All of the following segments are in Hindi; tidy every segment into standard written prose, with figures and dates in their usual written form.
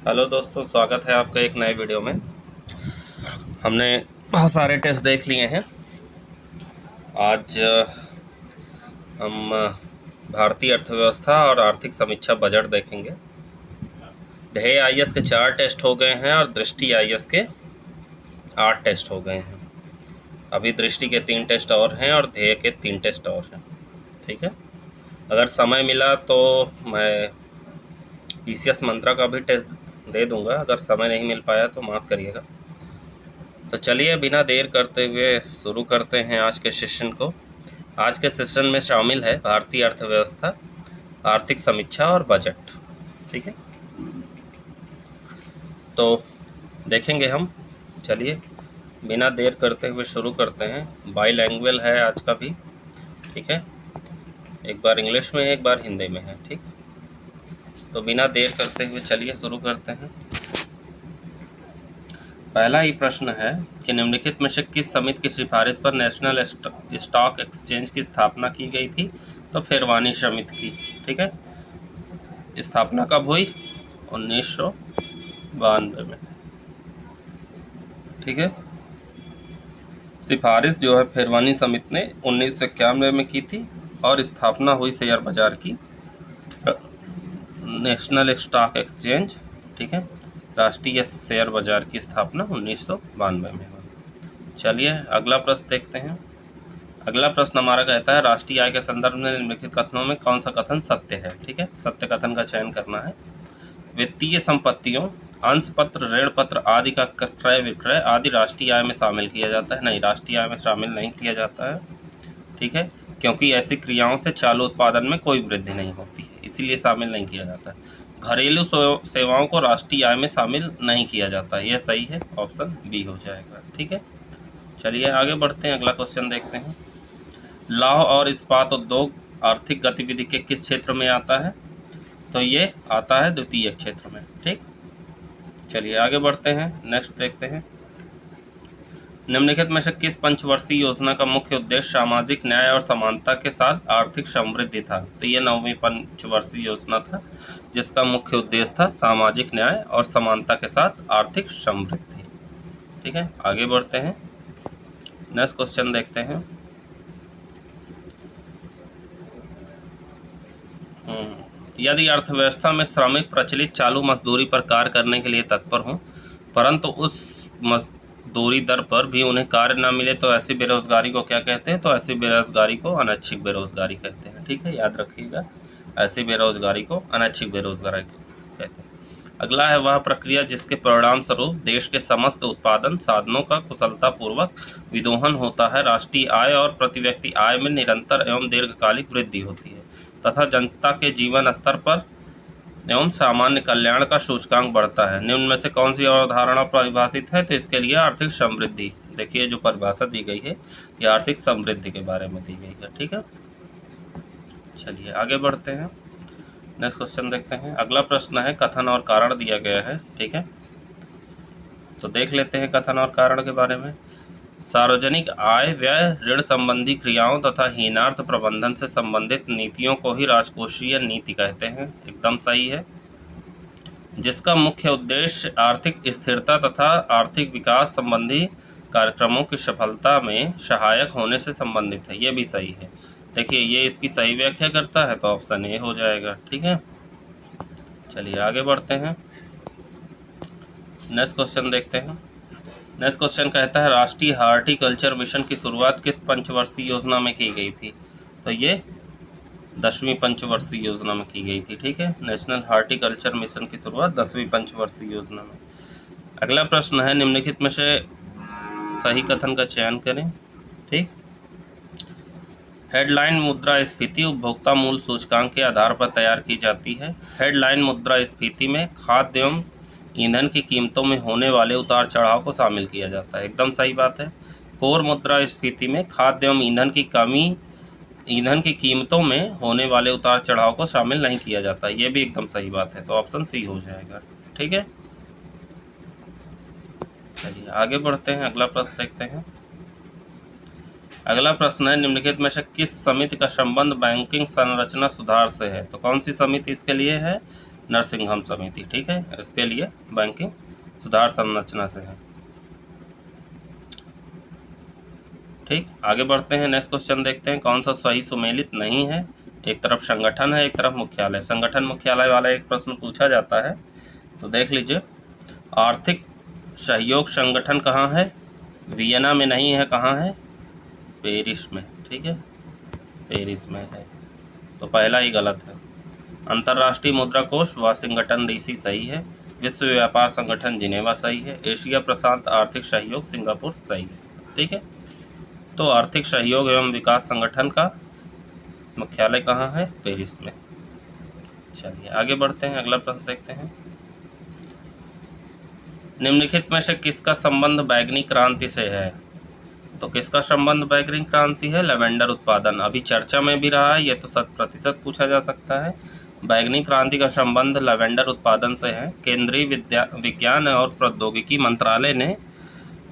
हेलो दोस्तों, स्वागत है आपका एक नए वीडियो में। हमने बहुत सारे टेस्ट देख लिए हैं। आज हम भारतीय अर्थव्यवस्था और आर्थिक समीक्षा बजट देखेंगे। ध्येय आईएएस के 4 टेस्ट हो गए हैं और दृष्टि आईएएस के 8 टेस्ट हो गए हैं। अभी दृष्टि के 3 टेस्ट और हैं और ध्येय के 3 टेस्ट और हैं। ठीक है, अगर समय मिला तो मैं ईसीएस मंत्रा का भी टेस्ट दे दूंगा। अगर समय नहीं मिल पाया तो माफ़ करिएगा। तो चलिए बिना देर करते हुए शुरू करते हैं आज के सेशन को। आज के सेशन में शामिल है भारतीय अर्थव्यवस्था, आर्थिक समीक्षा और बजट। ठीक है, तो देखेंगे हम। चलिए बिना देर करते हुए शुरू करते हैं। बाईलैंग्वेज है आज का भी। ठीक है, एक बार इंग्लिश में है, एक बार हिंदी में है। ठीक, तो बिना देर करते हुए चलिए शुरू करते हैं। पहला ही प्रश्न है कि निम्नलिखित में से किस समिति की सिफारिश पर नेशनल स्टॉक एक्सचेंज की स्थापना की गई थी? तो फिरवानी समिति की। ठीक है, स्थापना कब हुई? 1992 में। ठीक है, सिफारिश जो है फिरवानी समिति ने 1991 में की थी और स्थापना हुई शेयर बाजार की, नेशनल स्टॉक एक्सचेंज। ठीक है, राष्ट्रीय शेयर बाजार की स्थापना 1992 में हुई। चलिए अगला प्रश्न देखते हैं। अगला प्रश्न हमारा कहता है राष्ट्रीय आय के संदर्भ में निम्नलिखित कथनों में कौन सा कथन सत्य है? ठीक है, सत्य कथन का चयन करना है। वित्तीय संपत्तियों, अंश पत्र, ऋण पत्र आदि का क्रय विक्रय आदि राष्ट्रीय आय में शामिल किया जाता है? नहीं, राष्ट्रीय आय में शामिल नहीं किया जाता है। ठीक है, क्योंकि ऐसी क्रियाओं से चालू उत्पादन में कोई वृद्धि नहीं होती है, इसीलिए शामिल नहीं किया जाता है। घरेलू सेवाओं को राष्ट्रीय आय में शामिल नहीं किया जाता है, यह सही है, ऑप्शन बी हो जाएगा। ठीक है, चलिए आगे बढ़ते हैं, अगला क्वेश्चन देखते हैं। लौह और इस्पात उद्योग आर्थिक गतिविधि के किस क्षेत्र में आता है? तो ये आता है द्वितीय क्षेत्र में। ठीक, चलिए आगे बढ़ते हैं, नेक्स्ट देखते हैं। निम्नलिखित में से किस पंचवर्षीय योजना का मुख्य उद्देश्य सामाजिक न्याय और समानता के साथ आर्थिक समृद्धि था? तो ये 9वीं पंचवर्षीय योजना था जिसका मुख्य उद्देश्य था सामाजिक न्याय और समानता के साथ आर्थिक समृद्धि। ठीक है, आगे बढ़ते हैं, नेक्स्ट क्वेश्चन देखते हैं। यदि अर्थव्यवस्था में श्रमिक प्रचलित चालू मजदूरी पर कार्य करने के लिए तत्पर हों परंतु उस मजदूरी दर पर भी उन्हें कार्य न मिले तो ऐसी बेरोजगारी को क्या कहते हैं? तो ऐसी बेरोजगारी को अनैच्छिक बेरोजगारी कहते हैं। ठीक है, याद रखिएगा, ऐसी बेरोजगारी को अनैच्छिक बेरोजगारी कहते हैं। अगला है वह प्रक्रिया जिसके परिणाम स्वरूप देश के समस्त उत्पादन साधनों का कुशलतापूर्वक विदोहन होता है, राष्ट्रीय आय और प्रति व्यक्ति आय में निरंतर एवं दीर्घकालिक वृद्धि होती है तथा जनता के जीवन स्तर पर एवं सामान्य कल्याण का सूचकांक बढ़ता है। निम्न में से कौन सी अवधारणा परिभाषित है? तो इसके लिए आर्थिक समृद्धि। देखिए जो परिभाषा दी गई है ये आर्थिक समृद्धि के बारे में दी गई है। ठीक है, चलिए आगे बढ़ते हैं, नेक्स्ट क्वेश्चन देखते हैं। अगला प्रश्न है कथन और कारण दिया गया है। ठीक है, तो देख लेते हैं कथन और कारण के बारे में। सार्वजनिक आय व्यय ऋण संबंधी क्रियाओं तथा हीनार्थ प्रबंधन से संबंधित नीतियों को ही राजकोषीय नीति कहते हैं, एकदम सही है। जिसका मुख्य उद्देश्य आर्थिक स्थिरता तथा आर्थिक विकास संबंधी कार्यक्रमों की सफलता में सहायक होने से संबंधित है, ये भी सही है। देखिए ये इसकी सही व्याख्या करता है तो ऑप्शन ए हो जाएगा। ठीक है, चलिए आगे बढ़ते हैं, नेक्स्ट क्वेश्चन देखते हैं। नेक्स्ट क्वेश्चन कहता है राष्ट्रीय हार्टिकल्चर मिशन की शुरुआत किस पंचवर्षीय योजना में की गई थी? तो ये 10वीं पंचवर्षीय योजना में की गई थी। ठीक है, नेशनल हार्टिकल्चर मिशन की शुरुआत 10वीं पंचवर्षीय योजना में। अगला प्रश्न है निम्नलिखित में से सही कथन का चयन करें। ठीक, हेडलाइन मुद्रास्फीति उपभोक्ता मूल्य सूचकांक के आधार पर तैयार की जाती है। हेडलाइन मुद्रास्फीति में खाद्य एवं ईंधन की कीमतों में होने वाले उतार चढ़ाव को शामिल किया जाता है, एकदम सही बात है। कोर मुद्रास्फीति में खाद्य एवं ईंधन की कीमतों में होने वाले उतार चढ़ाव को शामिल नहीं किया जाता, ये भी एकदम सही बात है, तो ऑप्शन सी हो जाएगा। ठीक है, चलिए आगे बढ़ते हैं, अगला प्रश्न देखते हैं। अगला प्रश्न है निम्नलिखित में से किस समिति का संबंध बैंकिंग संरचना सुधार से है? तो कौन सी समिति इसके लिए है? नरसिंघम समिति, ठीक है, इसके लिए बैंकिंग सुधार संरचना से है। ठीक, आगे बढ़ते हैं, नेक्स्ट क्वेश्चन देखते हैं, कौन सा सही सुमेलित नहीं है। एक तरफ संगठन है, एक तरफ मुख्यालय। संगठन मुख्यालय वाला एक प्रश्न पूछा जाता है, तो देख लीजिए, आर्थिक सहयोग संगठन कहाँ है? वियना में नहीं है, कहाँ है? पेरिस में, ठीक है, पेरिस में है, तो पहला ही गलत है। अंतर्राष्ट्रीय मुद्रा कोष वाशिंगटन डीसी सही है। विश्व व्यापार संगठन जिनेवा सही है। एशिया प्रशांत आर्थिक सहयोग सिंगापुर सही है, ठीक है। तो आर्थिक सहयोग एवं विकास संगठन का मुख्यालय कहाँ है? पेरिस में। चलिए आगे बढ़ते हैं, अगला प्रश्न देखते हैं, निम्नलिखित में से किसका संबंध बैंगनी क्रांति से है? तो किसका संबंध बैंगनी क्रांति से है? लैवेंडर उत्पादन, अभी चर्चा में भी रहा है, ये तो 100% पूछा जा सकता है। बैंगनी क्रांति का संबंध लैवेंडर उत्पादन से है। केंद्रीय विज्ञान और प्रौद्योगिकी मंत्रालय ने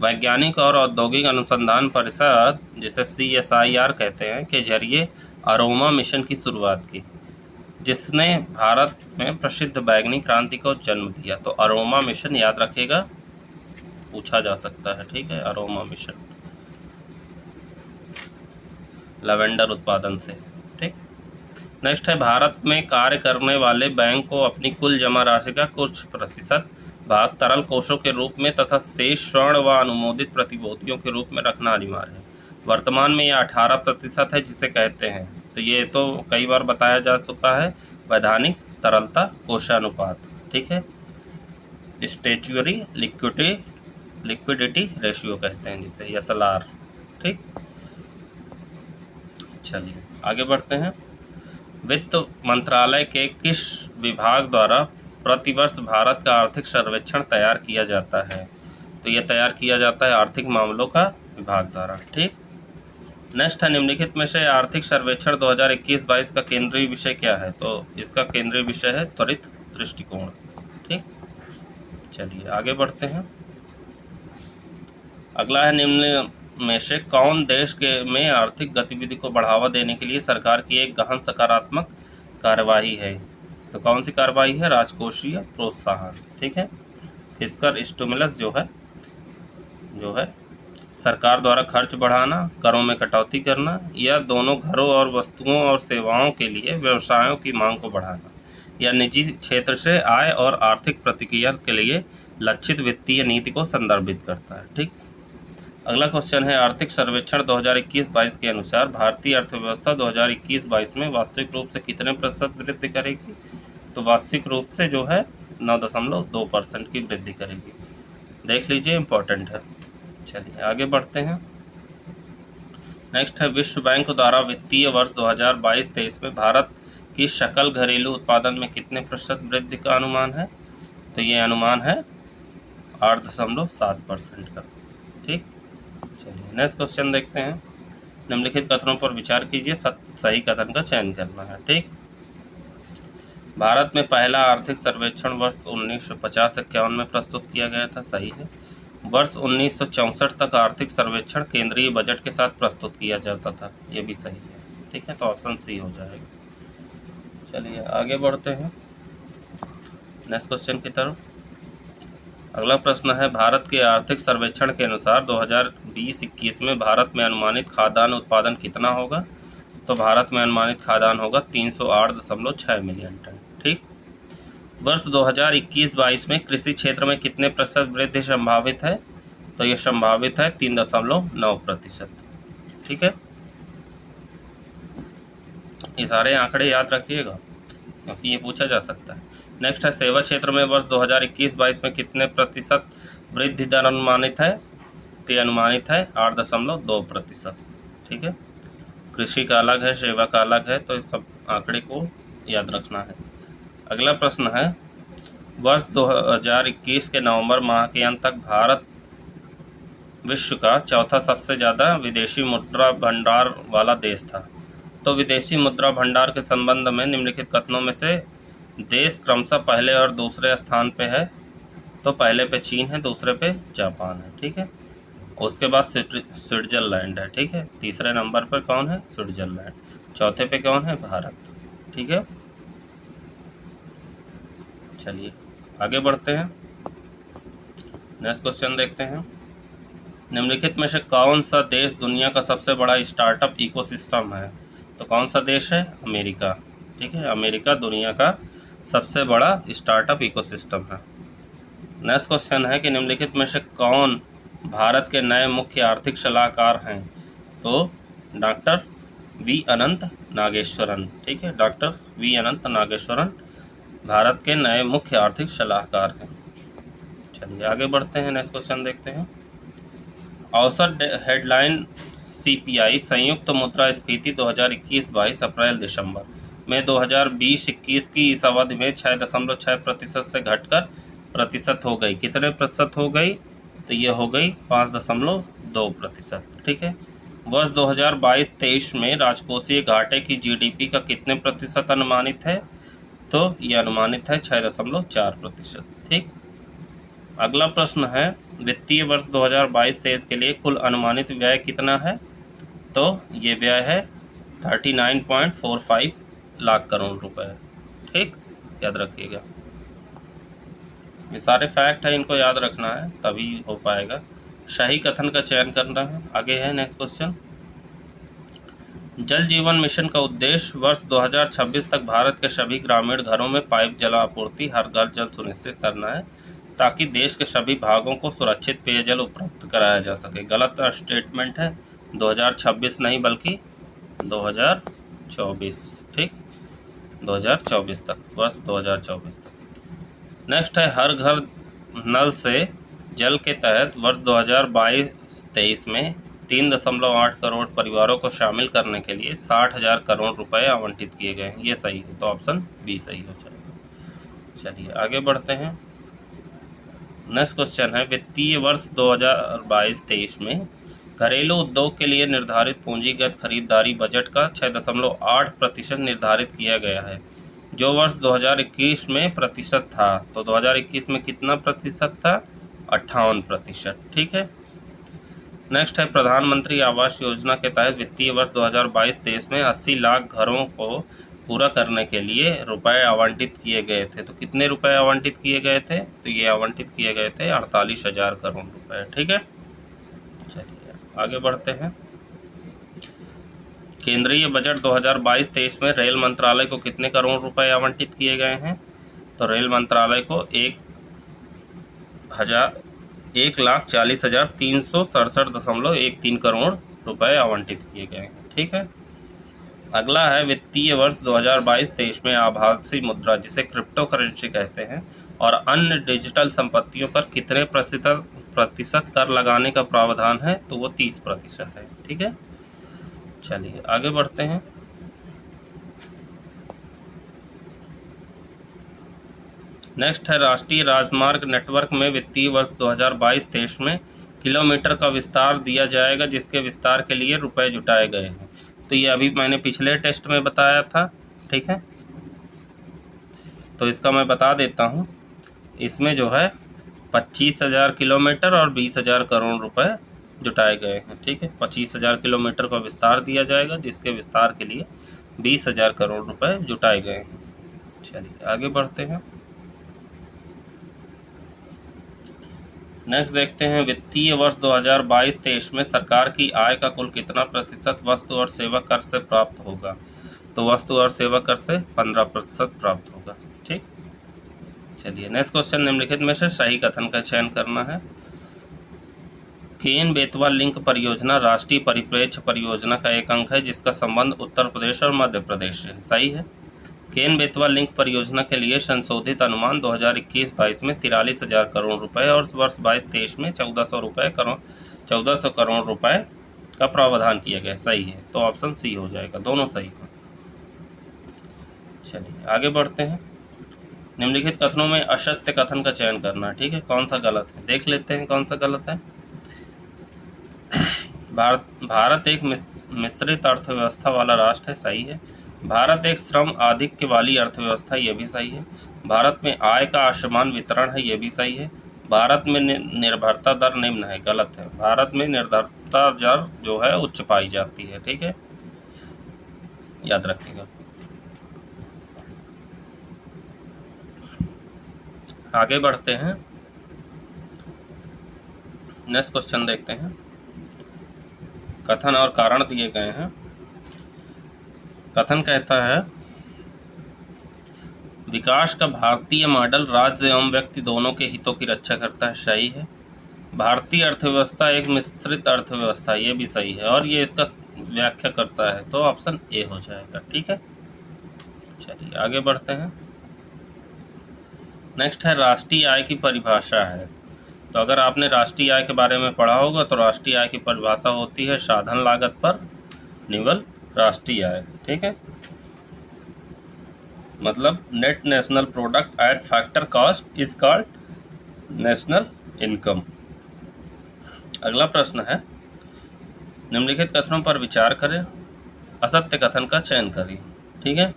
वैज्ञानिक और औद्योगिक अनुसंधान परिषद, जिसे CSIR कहते हैं, के जरिए अरोमा मिशन की शुरुआत की, जिसने भारत में प्रसिद्ध बैंगनी क्रांति को जन्म दिया। तो अरोमा मिशन याद रखिएगा, पूछा जा सकता है, ठीक है, अरोमा मिशन लैवेंडर उत्पादन से, ठीक। नेक्स्ट है, भारत में कार्य करने वाले बैंक को अपनी कुल जमा राशि का कुछ प्रतिशत भाग तरल कोषों के रूप में तथा शेष स्वर्ण व अनुमोदित प्रतिभूतियों के रूप में रखना अनिवार्य है। वर्तमान में यह 18% है, जिसे कहते हैं, तो ये तो कई बार बताया जा चुका है, वैधानिक तरलता कोषानुपात, ठीक है, स्टैच्यूरी लिक्विडिटी रेशियो कहते हैं जिसे, SLR, ठीक। चलिए आगे बढ़ते हैं, वित्त मंत्रालय के किस विभाग द्वारा प्रतिवर्ष भारत का आर्थिक सर्वेक्षण तैयार किया जाता है? तो यह तैयार किया जाता है आर्थिक मामलों का विभाग द्वारा, ठीक। नेक्स्ट है, निम्नलिखित में से आर्थिक सर्वेक्षण 2021-22 का केंद्रीय विषय क्या है? तो इसका केंद्रीय विषय है त्वरित दृष्टिकोण, ठीक। चलिए आगे बढ़ते हैं, अगला है, निम्न में से कौन देश के में आर्थिक गतिविधि को बढ़ावा देने के लिए सरकार की एक गहन सकारात्मक कार्यवाही है? तो कौन सी कार्रवाई है? राजकोषीय प्रोत्साहन, ठीक है। फिस्कल स्टिमुलस जो है सरकार द्वारा खर्च बढ़ाना, करों में कटौती करना, या दोनों घरों और वस्तुओं और सेवाओं के लिए व्यवसायों की मांग को बढ़ाना, या निजी क्षेत्र से आय और आर्थिक प्रतिक्रिया के लिए लक्षित वित्तीय नीति को संदर्भित करता है, ठीक। अगला क्वेश्चन है, आर्थिक सर्वेक्षण 2021-22 के अनुसार भारतीय अर्थव्यवस्था 2021-22 में वास्तविक रूप से कितने प्रतिशत वृद्धि करेगी? तो वास्तविक रूप से जो है 9.2% की वृद्धि करेगी, देख लीजिए, इम्पोर्टेंट है। चलिए आगे बढ़ते हैं, नेक्स्ट है, विश्व बैंक द्वारा वित्तीय वर्ष 2022-23 में भारत की सकल घरेलू उत्पादन में कितने प्रतिशत वृद्धि का अनुमान है? तो ये अनुमान है 8.7% का, ठीक। चलिए नेक्स्ट क्वेश्चन देखते हैं, निम्नलिखित कथनों पर विचार कीजिए, सही कथन का चयन करना है, ठीक। भारत में पहला आर्थिक सर्वेक्षण वर्ष 1950-51 में प्रस्तुत किया गया था, सही है। वर्ष 1964 तक आर्थिक सर्वेक्षण केंद्रीय बजट के साथ प्रस्तुत किया जाता था, ये भी सही है, ठीक है, तो ऑप्शन सी हो जाएगा। चलिए आगे बढ़ते हैं नेक्स्ट क्वेश्चन की तरफ। अगला प्रश्न है, भारत के आर्थिक सर्वेक्षण के अनुसार 2020-21 में भारत में अनुमानित खाद्यान्न उत्पादन कितना होगा? तो भारत में अनुमानित खाद्यान्न होगा 308.6 मिलियन टन, ठीक। वर्ष 2021-22 में कृषि क्षेत्र में कितने प्रतिशत वृद्धि संभावित है? तो यह संभावित है 3.9%, ठीक है। ये सारे आंकड़े याद रखिएगा क्योंकि ये पूछा जा सकता है। नेक्स्ट है, सेवा क्षेत्र में वर्ष 2021-22 में कितने प्रतिशत वृद्धि दर अनुमानित है? तो अनुमानित है 8.2%, ठीक है। कृषि का अलग है, सेवा का अलग है, तो इस सब आंकड़े को याद रखना है। अगला प्रश्न है, वर्ष 2021 के नवंबर माह के अंत तक भारत विश्व का चौथा सबसे ज़्यादा विदेशी मुद्रा भंडार वाला देश था। तो विदेशी मुद्रा भंडार के संबंध में निम्नलिखित कथनों में से देश क्रमशः पहले और दूसरे स्थान पे है? तो पहले पे चीन है, दूसरे पे जापान है, ठीक है। उसके बाद स्विट्जरलैंड है, ठीक है। तीसरे नंबर पर कौन है? स्विट्जरलैंड। चौथे पे कौन है? भारत, ठीक है। चलिए आगे बढ़ते हैं, नेक्स्ट क्वेश्चन देखते हैं। निम्नलिखित में से कौन सा देश दुनिया का सबसे बड़ा स्टार्टअप इकोसिस्टम है? तो कौन सा देश है? अमेरिका। ठीक है, अमेरिका दुनिया का सबसे बड़ा स्टार्टअप इकोसिस्टम है। नेक्स्ट क्वेश्चन है कि निम्नलिखित में से कौन भारत के नए मुख्य आर्थिक सलाहकार हैं? तो डॉक्टर वी अनंत नागेश्वरन। ठीक है, डॉक्टर वी अनंत नागेश्वरन भारत के नए मुख्य आर्थिक सलाहकार हैं। चलिए आगे बढ़ते हैं, नेक्स्ट क्वेश्चन देखते हैं। औसत हेडलाइन सीपीआई संयुक्त मुद्रास्फीति 2021-22 अप्रैल दिसंबर में 2020-21 की इस अवधि में 6.6% से घटकर प्रतिशत हो गई। कितने प्रतिशत हो गई? तो ये हो गई 5.2%। ठीक है, वर्ष 2022-23 में राजकोषीय घाटे की जीडीपी का कितने प्रतिशत अनुमानित है? तो ये अनुमानित है 6.4%। ठीक, अगला प्रश्न है वित्तीय वर्ष 2022-23 के लिए कुल अनुमानित व्यय कितना है? तो ये व्यय है 39.45 लाख करोड़ रुपए। ठीक, याद रखिएगा, ये सारे फैक्ट है, इनको याद रखना है तभी हो पाएगा। सही कथन का चयन करना है। आगे है नेक्स्ट क्वेश्चन। जल जीवन मिशन का उद्देश्य वर्ष 2026 तक भारत के सभी ग्रामीण घरों में पाइप जल आपूर्ति हर घर जल सुनिश्चित करना है ताकि देश के सभी भागों को सुरक्षित पेयजल उपलब्ध कराया जा सके। गलत स्टेटमेंट है, 2026 नहीं बल्कि 2024। ठीक, 2024 तक, वर्ष 2024 तक। नेक्स्ट है हर घर नल से जल के तहत वर्ष 2022-23 में 3.8 करोड़ परिवारों को शामिल करने के लिए 60,000 करोड़ रुपए आवंटित किए गए हैं। ये सही है, तो ऑप्शन बी सही हो जाएगा। चलिए आगे बढ़ते हैं, नेक्स्ट क्वेश्चन है वित्तीय वर्ष 2022-23 में घरेलू उद्योग के लिए निर्धारित पूंजीगत खरीदारी बजट का 6.8% निर्धारित किया गया है, जो वर्ष 2021 में प्रतिशत था। तो 2021 में कितना प्रतिशत था? 58%। ठीक है, नेक्स्ट है प्रधानमंत्री आवास योजना के तहत वित्तीय वर्ष 2022-23 में 80 लाख घरों को पूरा करने के लिए रुपए आवंटित किए गए थे। तो कितने रुपए आवंटित किए गए थे? तो ये आवंटित किए गए थे 48,000 करोड़ रुपए। ठीक है, चलिए आगे बढ़ते हैं। केंद्रीय बजट 2022-23 में रेल मंत्रालय को कितने करोड़ रुपए आवंटित किए गए हैं? तो रेल मंत्रालय को 1,40,367.13 करोड़ रुपए आवंटित किए गए हैं। ठीक है, अगला है वित्तीय वर्ष 2022-23 में आभासी मुद्रा जिसे क्रिप्टो करेंसी कहते हैं और अन्य डिजिटल संपत्तियों पर कितने प्रतिशत कर लगाने का प्रावधान है? तो वो 30% है। ठीक है, चलिए आगे बढ़ते हैं। नेक्स्ट है राष्ट्रीय राजमार्ग नेटवर्क में वित्तीय वर्ष 2022-23 में किलोमीटर का विस्तार दिया जाएगा जिसके विस्तार के लिए रुपए जुटाए गए हैं। तो ये अभी मैंने पिछले टेस्ट में बताया था। ठीक है, तो इसका मैं बता देता हूँ। इसमें जो है 25,000 किलोमीटर और 20,000 करोड़ रुपए जुटाए गए हैं। ठीक है, 25,000 किलोमीटर का विस्तार दिया जाएगा जिसके विस्तार के लिए 20,000 करोड़ रुपए जुटाए गए हैं। चलिए आगे बढ़ते हैं, नेक्स्ट देखते हैं वित्तीय वर्ष 2022-23 में सरकार की आय का कुल कितना प्रतिशत वस्तु और सेवा कर से प्राप्त होगा? तो वस्तु और सेवा कर से 15% प्राप्त होगा। ठीक, चलिए नेक्स्ट क्वेश्चन। निम्नलिखित में से सही कथन का चयन करना है। केन बेतवा लिंक परियोजना राष्ट्रीय परिप्रेक्ष्य परियोजना का एक अंग है जिसका संबंध उत्तर प्रदेश और मध्य प्रदेश से। सही है, केन बेतवा लिंक परियोजना के लिए संशोधित अनुमान 2021-22 में 43,000 करोड़ रुपए और वर्ष 22-23 में 1,400 करोड़ रुपए का प्रावधान किया गया। सही है, तो ऑप्शन सी हो जाएगा, दोनों सही है। चलिए आगे बढ़ते हैं। निम्नलिखित कथनों में असत्य कथन का चयन करना। ठीक है, कौन सा गलत है देख लेते हैं, कौन सा गलत है। भारत एक मिश्रित अर्थव्यवस्था वाला राष्ट्र है। सही है। भारत एक श्रम आधिक्य वाली अर्थव्यवस्था, ये भी सही है। भारत में आय का असमान वितरण है, ये भी सही है। भारत में निर्भरता दर निम्न है, गलत है। भारत में निर्भरता दर जो है उच्च पाई जाती है। ठीक है, याद रखिएगा। आगे बढ़ते हैं, नेक्स्ट क्वेश्चन देखते हैं। कथन और कारण दिए गए हैं। कथन कहता है विकास का भारतीय मॉडल राज्य एवं व्यक्ति दोनों के हितों की रक्षा करता है। सही है। भारतीय अर्थव्यवस्था एक मिश्रित अर्थव्यवस्था, ये भी सही है, और ये इसका व्याख्या करता है, तो ऑप्शन ए हो जाएगा। ठीक है, चलिए आगे बढ़ते हैं। नेक्स्ट है राष्ट्रीय आय की परिभाषा है। तो अगर आपने राष्ट्रीय आय के बारे में पढ़ा होगा तो राष्ट्रीय आय की परिभाषा होती है साधन लागत पर निवल राष्ट्रीय आय। ठीक है, मतलब net national product at factor cost is called national income. अगला प्रश्न है निम्नलिखित कथनों पर विचार करें, असत्य कथन का चयन करिए। ठीक है,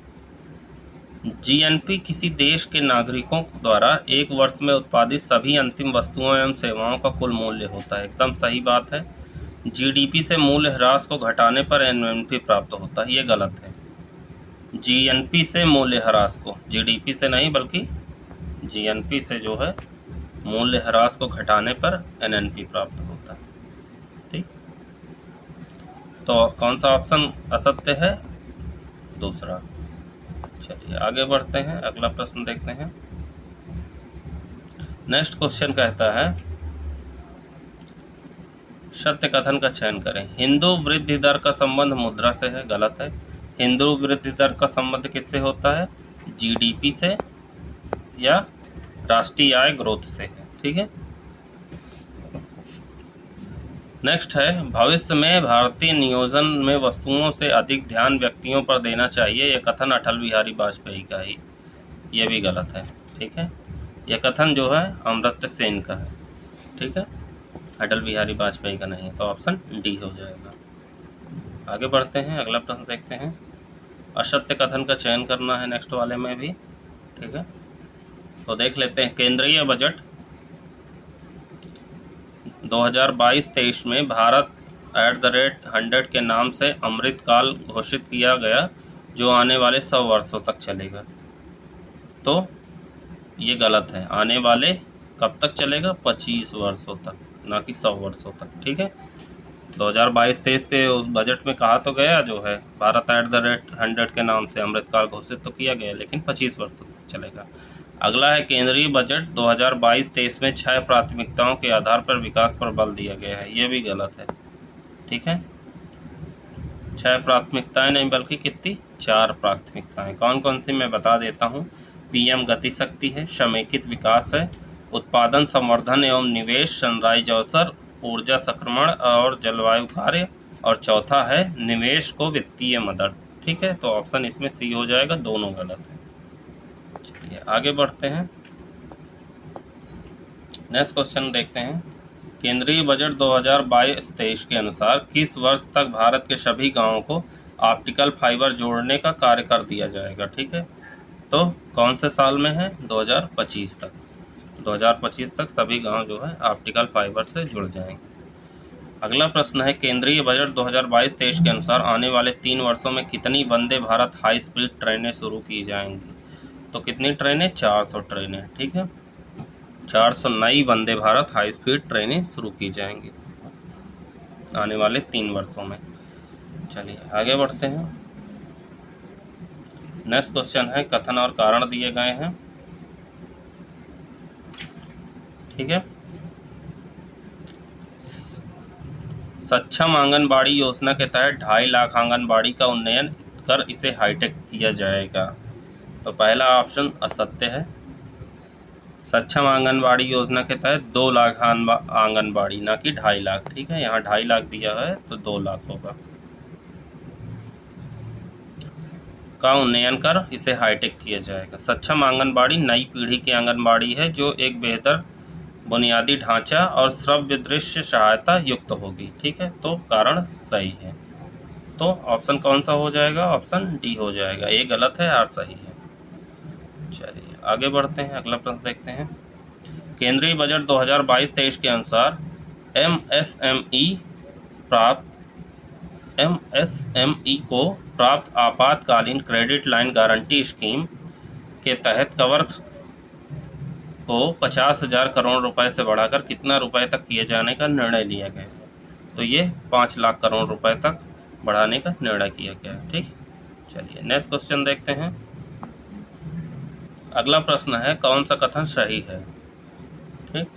जीएनपी किसी देश के नागरिकों द्वारा एक वर्ष में उत्पादित सभी अंतिम वस्तुओं एवं सेवाओं का कुल मूल्य होता है। एकदम सही बात है। जीडीपी से मूल्य ह्रास को घटाने पर एनएनपी प्राप्त होता है, ये गलत है। जीएनपी से मूल्य ह्रास को, जीडीपी से नहीं बल्कि जीएनपी से जो है मूल्य ह्रास को घटाने पर एनएनपी प्राप्त होता है। ठीक, तो कौन सा ऑप्शन असत्य है? दूसरा। चलिए आगे बढ़ते हैं, अगला प्रश्न देखते हैं। नेक्स्ट क्वेश्चन कहता है सत्य कथन का चयन करें। हिंदू वृद्धि दर का संबंध मुद्रा से है, गलत है। हिंदू वृद्धि दर का संबंध किससे होता है? जीडीपी से या राष्ट्रीय आय ग्रोथ से है। ठीक है, नेक्स्ट है भविष्य में भारतीय नियोजन में वस्तुओं से अधिक ध्यान व्यक्तियों पर देना चाहिए। यह कथन अटल बिहारी वाजपेयी का ही, यह भी गलत है। ठीक है, यह कथन जो है अमर्त्य सेन का है। ठीक है, अटल बिहारी वाजपेयी का नहीं है, तो ऑप्शन डी हो जाएगा। आगे बढ़ते हैं, अगला प्रश्न देखते हैं। असत्य कथन का चयन करना है नेक्स्ट वाले में भी। ठीक है, तो देख लेते हैं। केंद्रीय बजट 2022-23 में भारत @100 के नाम से अमृतकाल घोषित किया गया, जो आने वाले 100 वर्षों तक चलेगा। तो ये गलत है। आने वाले कब तक चलेगा? 25 वर्षों तक, ना कि 100 वर्षों तक। ठीक है, 2022-23 के उस बजट में कहा तो गया जो है भारत @100 के नाम से अमृतकाल घोषित तो किया गया, लेकिन 25 वर्षों तक चलेगा। अगला है केंद्रीय बजट 2022-23 में 6 प्राथमिकताओं के आधार पर विकास पर बल दिया गया है, ये भी गलत है। ठीक है, 6 प्राथमिकताएं नहीं बल्कि कितनी? 4 प्राथमिकताएं। कौन कौन सी मैं बता देता हूँ। पीएम गति शक्ति है, समेकित विकास है, उत्पादन संवर्धन एवं निवेश, सनराइज अवसर, ऊर्जा संक्रमण और जलवायु कार्य, और चौथा है निवेश को वित्तीय मदद। ठीक है, तो ऑप्शन इसमें सी हो जाएगा, दोनों गलत है। चलिए आगे बढ़ते हैं, नेक्स्ट क्वेश्चन देखते हैं। केंद्रीय बजट 2022-23 के अनुसार किस वर्ष तक भारत के सभी गांवों को ऑप्टिकल फाइबर जोड़ने का कार्य कर दिया जाएगा? ठीक है, तो कौन से साल में है? 2025 तक। 2025 तक सभी गांव जो है ऑप्टिकल फाइबर से जुड़ जाएंगे। अगला प्रश्न है केंद्रीय बजट 2022-23 के अनुसार आने वाले 3 वर्षों में कितनी वंदे भारत हाई स्पीड ट्रेनें शुरू की जाएंगी? तो कितनी ट्रेनें? 400 ट्रेनें। ठीक है, 400 नई वंदे भारत हाई स्पीड ट्रेनें शुरू की जाएंगी आने वाले 3 वर्षों में। चलिए आगे बढ़ते हैं, नेक्स्ट क्वेश्चन है कथन और कारण दिए गए हैं। ठीक है, सक्षम आंगनबाड़ी योजना के तहत 2.5 लाख आंगनबाड़ी का उन्नयन कर इसे हाईटेक किया जाएगा। तो पहला ऑप्शन असत्य है। सक्षम आंगनबाड़ी योजना के तहत 2 लाख आंगनबाड़ी, ना कि 2.5 लाख। ठीक है, यहाँ 2.5 लाख दिया है तो 2 लाख होगा का उन्नयन कर इसे हाईटेक किया जाएगा। सक्षम आंगनबाड़ी नई पीढ़ी की आंगनबाड़ी है जो एक बेहतर बुनियादी ढांचा और श्रव्य दृश्य सहायता युक्त होगी। ठीक है, तो कारण सही है। तो ऑप्शन कौन सा हो जाएगा? ऑप्शन डी हो जाएगा। ए गलत है, आर सही है। चलिए आगे बढ़ते हैं, अगला प्रश्न देखते हैं। केंद्रीय बजट 2022-23 के अनुसार एमएसएमई को प्राप्त आपातकालीन क्रेडिट लाइन गारंटी स्कीम के तहत को 50,000 करोड़ रुपए से बढ़ाकर कितना रुपए तक किए जाने का निर्णय लिया गया है? तो ये 5 लाख करोड़ रुपए तक बढ़ाने का निर्णय किया गया है। ठीक, चलिए नेक्स्ट क्वेश्चन देखते हैं। अगला प्रश्न है कौन सा कथन सही है? ठीक,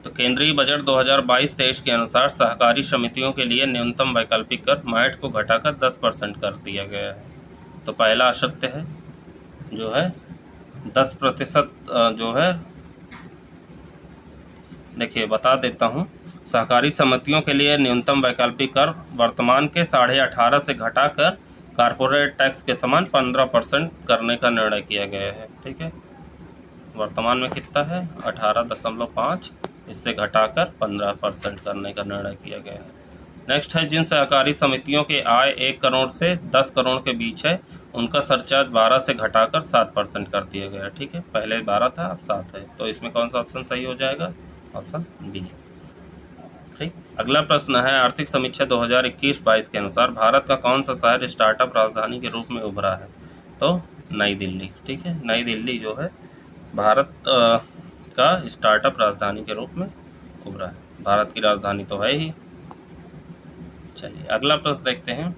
तो केंद्रीय बजट 2022-23 के अनुसार सहकारी समितियों के लिए न्यूनतम वैकल्पिक कर मैट को घटाकर 10% कर दिया गया है। तो पहला असत्य है, जो है 10% जो है, देखिए बता देता हूँ, सहकारी समितियों के लिए न्यूनतम वैकल्पिक कर वर्तमान के 18.5% से घटाकर कारपोरेट टैक्स के समान 15% करने का निर्णय किया गया है। ठीक है, वर्तमान में कितना है 18.5, इससे घटाकर 15% करने का निर्णय किया गया है। नेक्स्ट है जिन सहकारी समितियों के आय 1 करोड़ से 10 करोड़ के बीच है उनका सरचार्ज 12 से घटाकर 7% कर दिया गया है। ठीक है, पहले 12 था अब 7 है, तो इसमें कौन सा ऑप्शन सही हो जाएगा? Option B. ठीक, अगला प्रश्न है आर्थिक समीक्षा 2021-22 के अनुसार भारत का कौन सा शहर स्टार्टअप राजधानी के रूप में उभरा है? तो नई दिल्ली। ठीक है, नई दिल्ली जो है भारत का स्टार्टअप राजधानी के रूप में उभरा है। भारत की राजधानी तो है ही। चलिए अगला प्रश्न देखते हैं।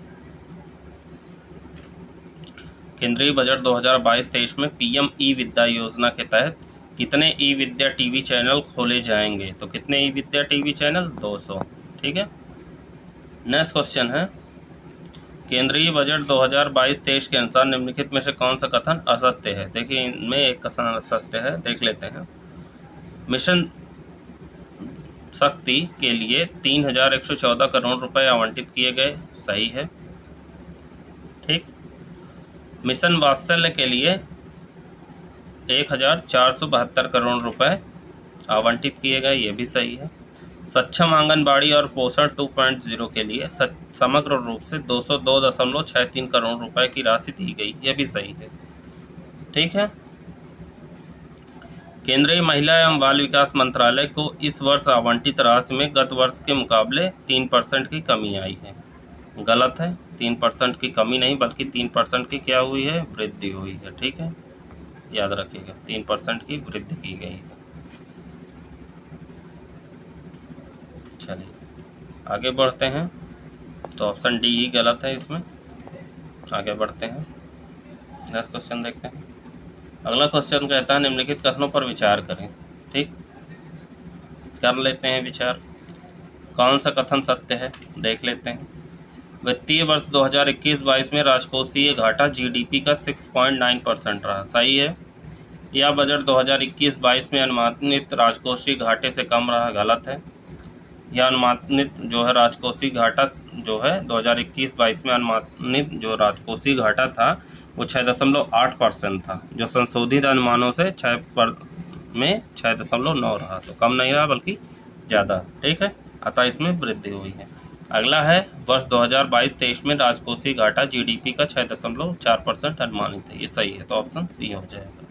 केंद्रीय बजट 2022-23 में पीएम ई विद्या योजना के तहत कितने ई विद्या टीवी चैनल खोले जाएंगे? तो कितने ई विद्या टीवी चैनल? 200। ठीक है, नेक्स्ट क्वेश्चन है केंद्रीय बजट 2022-23 के अनुसार निम्नलिखित में से कौन सा कथन असत्य है? देखिए इनमें एक कथन असत्य है, देख लेते हैं। मिशन शक्ति के लिए 3,114 करोड़ रुपए आवंटित किए गए, सही है। ठीक, मिशन वात्सल्य के लिए 1,472 करोड़ रुपए आवंटित किए गए, ये भी सही है। सक्षम आंगनबाड़ी और पोषण 2.0 के लिए समग्र रूप से 202.63 करोड़ रुपए की राशि दी गई, ये भी सही है। ठीक है, केंद्रीय महिला एवं बाल विकास मंत्रालय को इस वर्ष आवंटित राशि में गत वर्ष के मुकाबले 3% की कमी आई है, गलत है। 3% की कमी नहीं बल्कि 3% की क्या हुई है? वृद्धि हुई है। ठीक है, याद रखिएगा 3% की वृद्धि की गई है। चलिए आगे बढ़ते हैं, तो ऑप्शन डी ही गलत है इसमें। आगे बढ़ते हैं, नेक्स्ट क्वेश्चन देखते हैं। अगला क्वेश्चन कहता है निम्नलिखित कथनों पर विचार करें। ठीक, कर लेते हैं विचार। कौन सा कथन सत्य है देख लेते हैं। वित्तीय वर्ष 2021-22 में राजकोषीय घाटा जीडीपी का 6.9% रहा, सही है। या बजट 2021-22 में अनुमानित राजकोषीय घाटे से कम रहा, गलत है। यह अनुमानित जो है राजकोषीय घाटा जो है 2021-22 में अनुमानित जो राजकोषीय घाटा था वो 6.8% था, जो संशोधित अनुमानों से 6.9 रहा, तो कम नहीं रहा बल्कि ज़्यादा। ठीक है, अतः इसमें वृद्धि हुई है। अगला है वर्ष 2022-23 में राजकोषीय घाटा जीडीपी का 6.4% अनुमानित है, ये सही है, तो ऑप्शन सी हो जाएगा।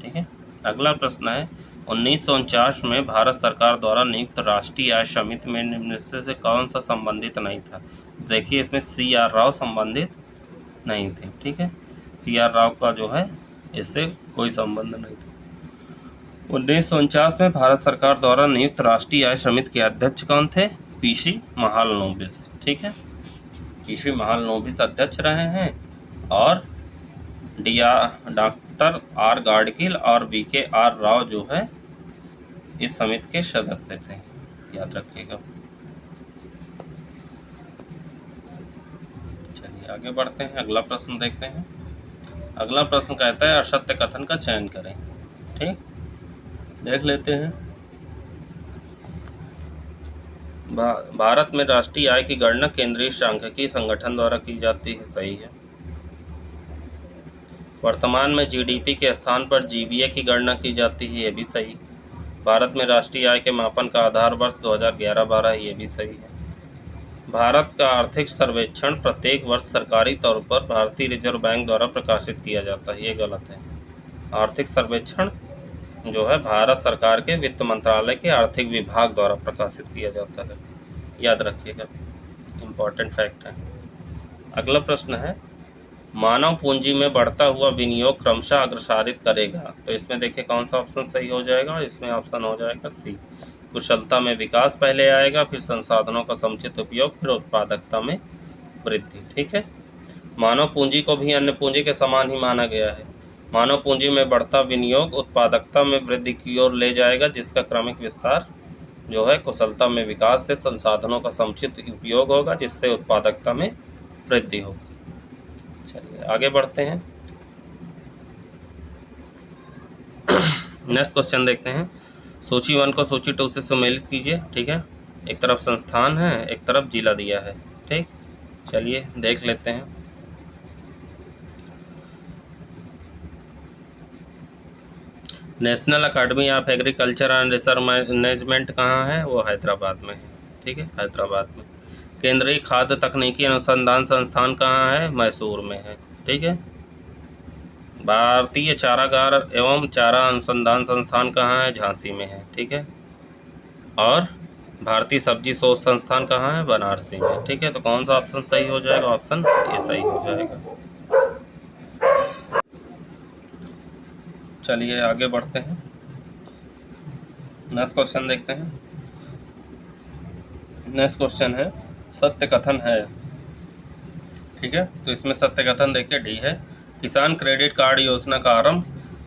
ठीक है, अगला प्रश्न है 1949 में भारत सरकार द्वारा नियुक्त राष्ट्रीय आय समिति में निम्न से कौन सा संबंधित नहीं था? देखिए इसमें CR राव संबंधित नहीं थे। ठीक है, CR राव का जो है इससे कोई संबंध नहीं था। 1949 में भारत सरकार द्वारा नियुक्त राष्ट्रीय आय समिति के अध्यक्ष कौन थे? PC महालनोबिस। ठीक है, PC महालनोबिस अध्यक्ष रहे हैं और डॉक्टर R गाडगिल और VKR राव जो है इस समिति के सदस्य थे, याद रखिएगा। चलिए आगे बढ़ते हैं, अगला प्रश्न देखते हैं। अगला प्रश्न कहता है असत्य कथन का चयन करें। ठीक, देख लेते हैं। भारत में राष्ट्रीय आय की गणना केंद्रीय सांख्यिकी संगठन द्वारा की जाती है, सही है। वर्तमान में जीडीपी के स्थान पर जीबीए की गणना की जाती है, ये भी सही। भारत में राष्ट्रीय आय के मापन का आधार वर्ष 2011-12 है, ये भी सही है। भारत का आर्थिक सर्वेक्षण प्रत्येक वर्ष सरकारी तौर पर भारतीय रिजर्व बैंक द्वारा प्रकाशित किया जाता है, ये गलत है। आर्थिक सर्वेक्षण जो है भारत सरकार के वित्त मंत्रालय के आर्थिक विभाग द्वारा प्रकाशित किया जाता है, याद रखिएगा, इम्पोर्टेंट फैक्ट है। अगला प्रश्न है मानव पूंजी में बढ़ता हुआ विनियोग क्रमशः अग्रसारित करेगा। तो इसमें देखिए कौन सा ऑप्शन सही हो जाएगा, इसमें ऑप्शन हो जाएगा सी, कुशलता में विकास पहले आएगा, फिर संसाधनों का समुचित उपयोग, फिर उत्पादकता में वृद्धि। ठीक है, मानव पूंजी को भी अन्य पूंजी के समान ही माना गया है। मानव पूंजी में बढ़ता विनियोग उत्पादकता में वृद्धि की ओर ले जाएगा, जिसका क्रमिक विस्तार जो है कुशलता में विकास से संसाधनों का समुचित उपयोग होगा, जिससे उत्पादकता में वृद्धि होगी। चलिए आगे बढ़ते हैं। नेक्स्ट क्वेश्चन देखते हैं। सूची 1 को सूची 2 से सम्मिलित कीजिए। ठीक है, एक तरफ संस्थान है, एक तरफ जिला दिया है। ठीक, चलिए देख लेते हैं। National academy of agriculture and research management कहाँ है, वो हैदराबाद में है। ठीक है, हैदराबाद में। केंद्रीय खाद्य तकनीकी अनुसंधान संस्थान कहाँ है, मैसूर में है। ठीक है, भारतीय चारागार एवं चारा अनुसंधान संस्थान कहाँ है, झांसी में है। ठीक है, और भारतीय सब्जी शोध संस्थान कहाँ है, बनारसी में। ठीक है, तो कौन सा ऑप्शन सही हो जाएगा, ऑप्शन ए सही हो जाएगा। चलिए आगे बढ़ते हैं। नेक्स्ट क्वेश्चन देखते हैं। नेक्स्ट क्वेश्चन है सत्य कथन है। ठीक है, तो इसमें सत्य कथन देखिए डी है, किसान क्रेडिट कार्ड योजना का आरंभ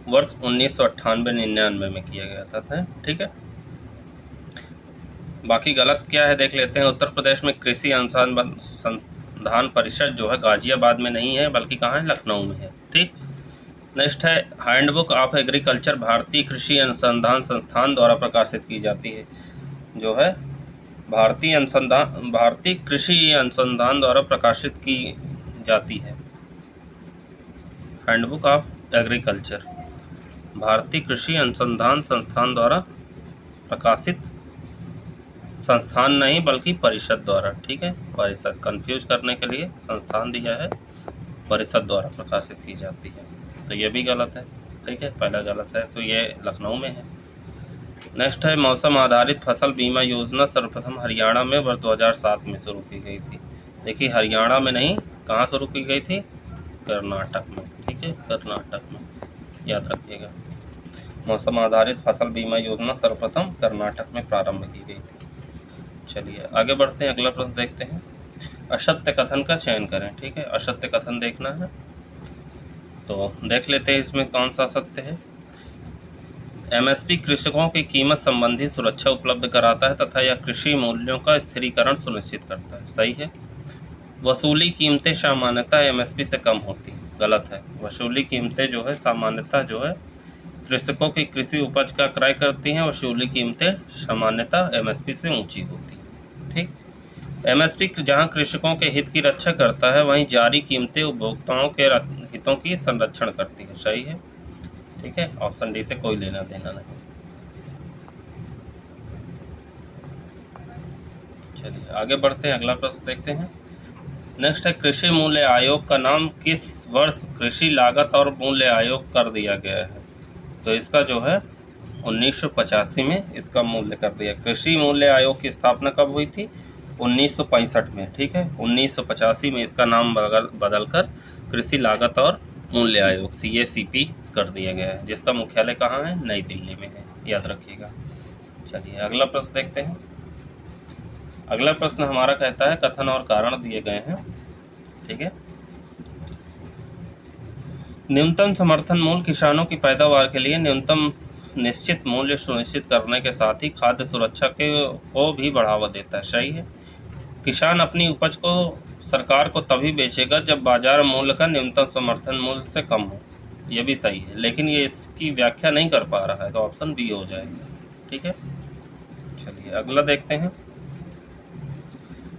वर्ष 1998-99 में किया गया था। ठीक है, बाकी गलत क्या है देख लेते हैं। उत्तर प्रदेश में कृषि अनुसंधान परिषद जो है गाजियाबाद में नहीं है, बल्कि कहाँ है, लखनऊ में है। ठीक, नेक्स्ट है हैंडबुक ऑफ एग्रीकल्चर भारतीय कृषि अनुसंधान संस्थान द्वारा प्रकाशित की जाती है, जो है भारतीय कृषि अनुसंधान द्वारा प्रकाशित की जाती है। हैंडबुक ऑफ एग्रीकल्चर भारतीय कृषि अनुसंधान संस्थान द्वारा प्रकाशित, संस्थान नहीं बल्कि परिषद द्वारा। ठीक है, परिषद कंफ्यूज करने के लिए संस्थान दिया है, परिषद द्वारा प्रकाशित की जाती है, तो ये भी गलत है। ठीक है, पहला गलत है, तो ये लखनऊ में है। नेक्स्ट है मौसम आधारित फसल बीमा योजना सर्वप्रथम हरियाणा में वर्ष 2007 में शुरू की गई थी। देखिए हरियाणा में नहीं, कहाँ शुरू की गई थी, कर्नाटक में। ठीक है, कर्नाटक में, याद रखिएगा। मौसम आधारित फसल बीमा योजना सर्वप्रथम कर्नाटक में प्रारंभ की गई थी। चलिए आगे बढ़ते हैं, अगला प्रश्न देखते हैं। असत्य कथन का चयन करें। ठीक है, असत्य कथन देखना है, तो देख लेते हैं इसमें कौन सा सत्य है। एमएसपी कृषकों की कीमत संबंधी सुरक्षा उपलब्ध कराता है तथा यह कृषि मूल्यों का स्थिरीकरण सुनिश्चित करता है। सही है। वसूली कीमतें सामान्यतः एमएसपी से कम होती हैं। गलत है। वसूली कीमतें जो है सामान्यतः जो है कृषकों की कृषि उपज का क्रय करती हैं। वसूली कीमतें सामान्यतः एमएसपी से ऊंची होती हैं। ठीक, एमएसपी जहां कृषकों के हित की रक्षा करता है, वहीं जारी कीमतें उपभोक्ताओं के हितों की संरक्षण करती है। सही है। ठीक है, ऑप्शन डी से कोई लेना देना नहीं। चलिए आगे बढ़ते हैं, अगला प्रश्न देखते हैं। नेक्स्ट है कृषि मूल्य आयोग का नाम किस वर्ष कृषि लागत और मूल्य आयोग कर दिया गया है। तो इसका जो है 1985 में इसका मूल्य कर दिया। कृषि मूल्य आयोग की स्थापना कब हुई थी, 1965 में। ठीक है, 1985 में इसका नाम बदलकर कृषि लागत और मूल्य आयोग CACP कर दिया गया है, जिसका मुख्यालय कहाँ है, नई दिल्ली में है, याद रखिएगा। चलिए अगला प्रश्न देखते हैं। अगला प्रश्न हमारा कहता है कथन और कारण दिए गए हैं। ठीक है, न्यूनतम समर्थन मूल्य किसानों की पैदावार के लिए न्यूनतम निश्चित मूल्य सुनिश्चित करने के साथ ही खाद्य सुरक्षा को भी बढ़ावा देता है। सही है। किसान अपनी उपज को सरकार को तभी बेचेगा जब बाजार मूल्य का न्यूनतम समर्थन मूल्य से कम हो। यह भी सही है, लेकिन ये इसकी व्याख्या नहीं कर पा रहा है, तो ऑप्शन बी हो जाएगा। ठीक है, चलिए अगला देखते हैं।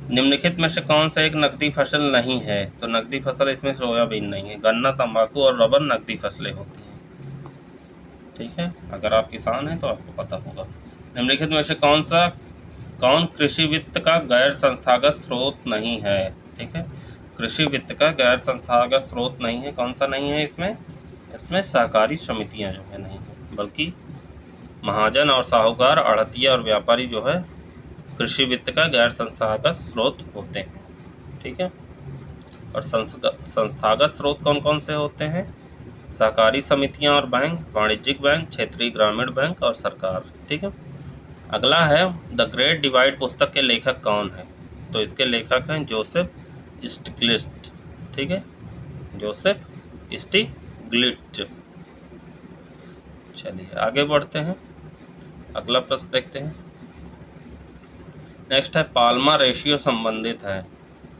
निम्नलिखित में से कौन सा एक नकदी फसल नहीं है। तो नकदी फसल इसमें सोयाबीन नहीं है। गन्ना, तंबाकू और रबर नकदी फसलें होती हैं। ठीक है, अगर आप किसान हैं तो आपको पता होगा। निम्नलिखित में से कौन कृषि वित्त का गैर संस्थागत स्रोत नहीं है। ठीक है, कृषि वित्त का गैर संस्थागत स्रोत नहीं है। कौन सा नहीं है इसमें सहकारी समितियां जो है नहीं है, बल्कि महाजन और साहूकार, आढ़तिया और व्यापारी जो है कृषि वित्त का गैर संस्थागत स्रोत होते हैं। ठीक है, और संस्थागत स्रोत कौन कौन से होते हैं? सहकारी समितियां और बैंक, वाणिज्यिक बैंक, क्षेत्रीय ग्रामीण बैंक और सरकार। ठीक है। अगला है द ग्रेट डिवाइड पुस्तक के लेखक कौन है? तो इसके लेखक हैं जोसेफ स्टिग्लिट्ज़। ठीक है, जोसेफ स्टिग्लिट्ज़। चलिए आगे बढ़ते हैं, अगला प्रश्न देखते हैं। नेक्स्ट है पाल्मा रेशियो संबंधित है।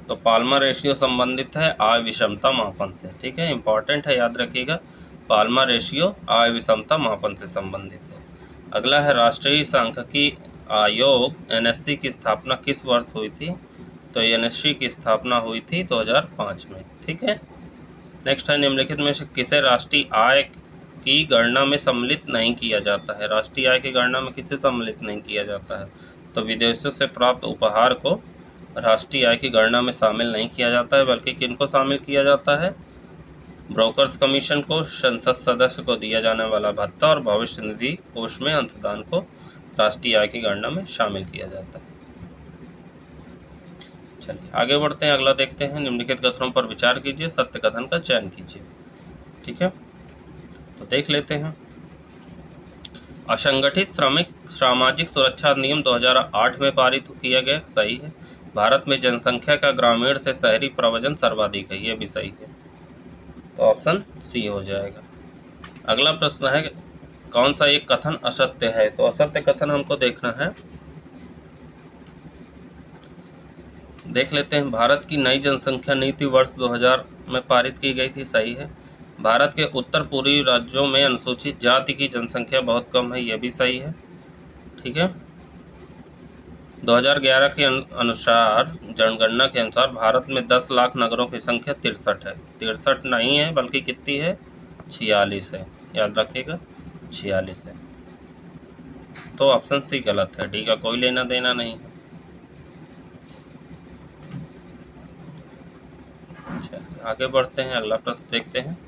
तो पाल्मा रेशियो संबंधित है आय विषमता मापन से। ठीक है, इंपॉर्टेंट है, याद रखिएगा। पाल्मा रेशियो आय विषमता मापन से संबंधित है। अगला है राष्ट्रीय सांख्यिकी आयोग एनएससी की स्थापना किस वर्ष हुई थी? तो एनएससी की स्थापना हुई थी 2005 में। ठीक है। नेक्स्ट है निम्नलिखित में से किसे राष्ट्रीय आय की गणना में सम्मिलित नहीं किया जाता है? राष्ट्रीय आय की गणना में किसे सम्मिलित नहीं किया जाता है? तो विदेशों से प्राप्त उपहार को राष्ट्रीय आय की गणना में शामिल नहीं किया जाता है, बल्कि किनको शामिल किया जाता है? ब्रोकर्स कमीशन को, संसद सदस्य को दिया जाने वाला भत्ता और भविष्य निधि कोष में अंशदान को राष्ट्रीय आय की गणना में शामिल किया जाता है। चलिए आगे बढ़ते हैं, अगला देखते हैं। निम्नलिखित कथनों पर विचार कीजिए, सत्य कथन का चयन कीजिए। ठीक है, तो देख लेते हैं। असंगठित श्रमिक सामाजिक सुरक्षा अधिनियम 2008 में पारित किया गया। सही है। भारत में जनसंख्या का ग्रामीण से शहरी प्रवजन सर्वाधिक है। ये भी सही है, तो ऑप्शन सी हो जाएगा। अगला प्रश्न है कौन सा एक कथन असत्य है? तो असत्य कथन हमको देखना है, देख लेते हैं। भारत की नई जनसंख्या नीति वर्ष 2000 में पारित की गई थी। सही है। भारत के उत्तर पूर्वी राज्यों में अनुसूचित जाति की जनसंख्या बहुत कम है। यह भी सही है। ठीक है। 2011 के अनुसार, जनगणना के अनुसार भारत में 10 लाख नगरों की संख्या 63 है। 63 नहीं है, बल्कि कितनी है? 46 है। याद रखिएगा, 46 है। तो ऑप्शन सी गलत है, डी का कोई लेना देना नहीं है। चलिए आगे बढ़ते हैं, अगला प्रश्न देखते हैं।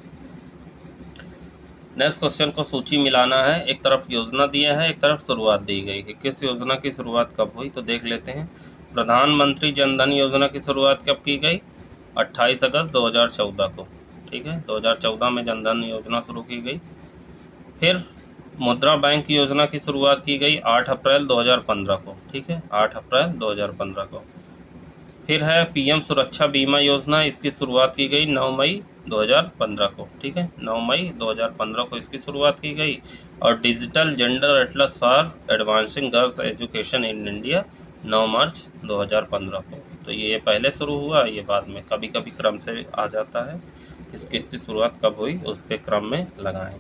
नेक्स्ट क्वेश्चन को सूची मिलाना है। एक तरफ योजना दिया है, एक तरफ शुरुआत दी गई है। किस योजना की शुरुआत कब हुई? तो देख लेते हैं। प्रधानमंत्री जन धन योजना की शुरुआत कब की गई? 28 अगस्त 2014 को। ठीक है, 2014 में जन धन योजना शुरू की गई। फिर मुद्रा बैंक योजना की शुरुआत की गई 8 अप्रैल 2015 को। ठीक है, 8 अप्रैल 2015 को। फिर है पीएम सुरक्षा बीमा योजना, इसकी शुरुआत की गई 9 मई 2015 को। ठीक है, 9 मई 2015 को इसकी शुरुआत की गई। और digital gender Atlas for advancing girls education in India 9 मार्च 2015 को। तो ये पहले शुरू हुआ, ये बाद में, कभी कभी क्रम से आ जाता है। इसकी शुरुआत कब हुई उसके क्रम में लगाएं।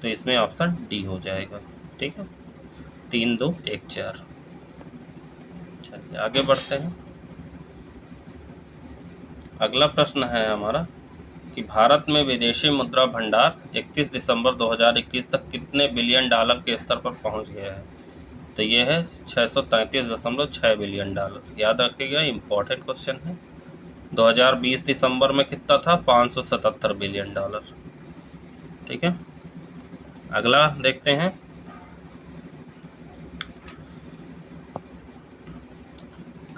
तो इसमें ऑप्शन डी हो जाएगा। ठीक है, 3, 2, 1, 4। चलिए आगे बढ़ते हैं। अगला प्रश्न है हमारा कि भारत में विदेशी मुद्रा भंडार 31 दिसंबर 2021 तक कितने बिलियन डॉलर के स्तर पर पहुंच गया है? तो ये है 633.6 बिलियन डॉलर। याद रखिएगा, इम्पोर्टेंट क्वेश्चन है। 2020 दिसंबर में कितना था? 577 बिलियन डॉलर। ठीक है, अगला देखते हैं।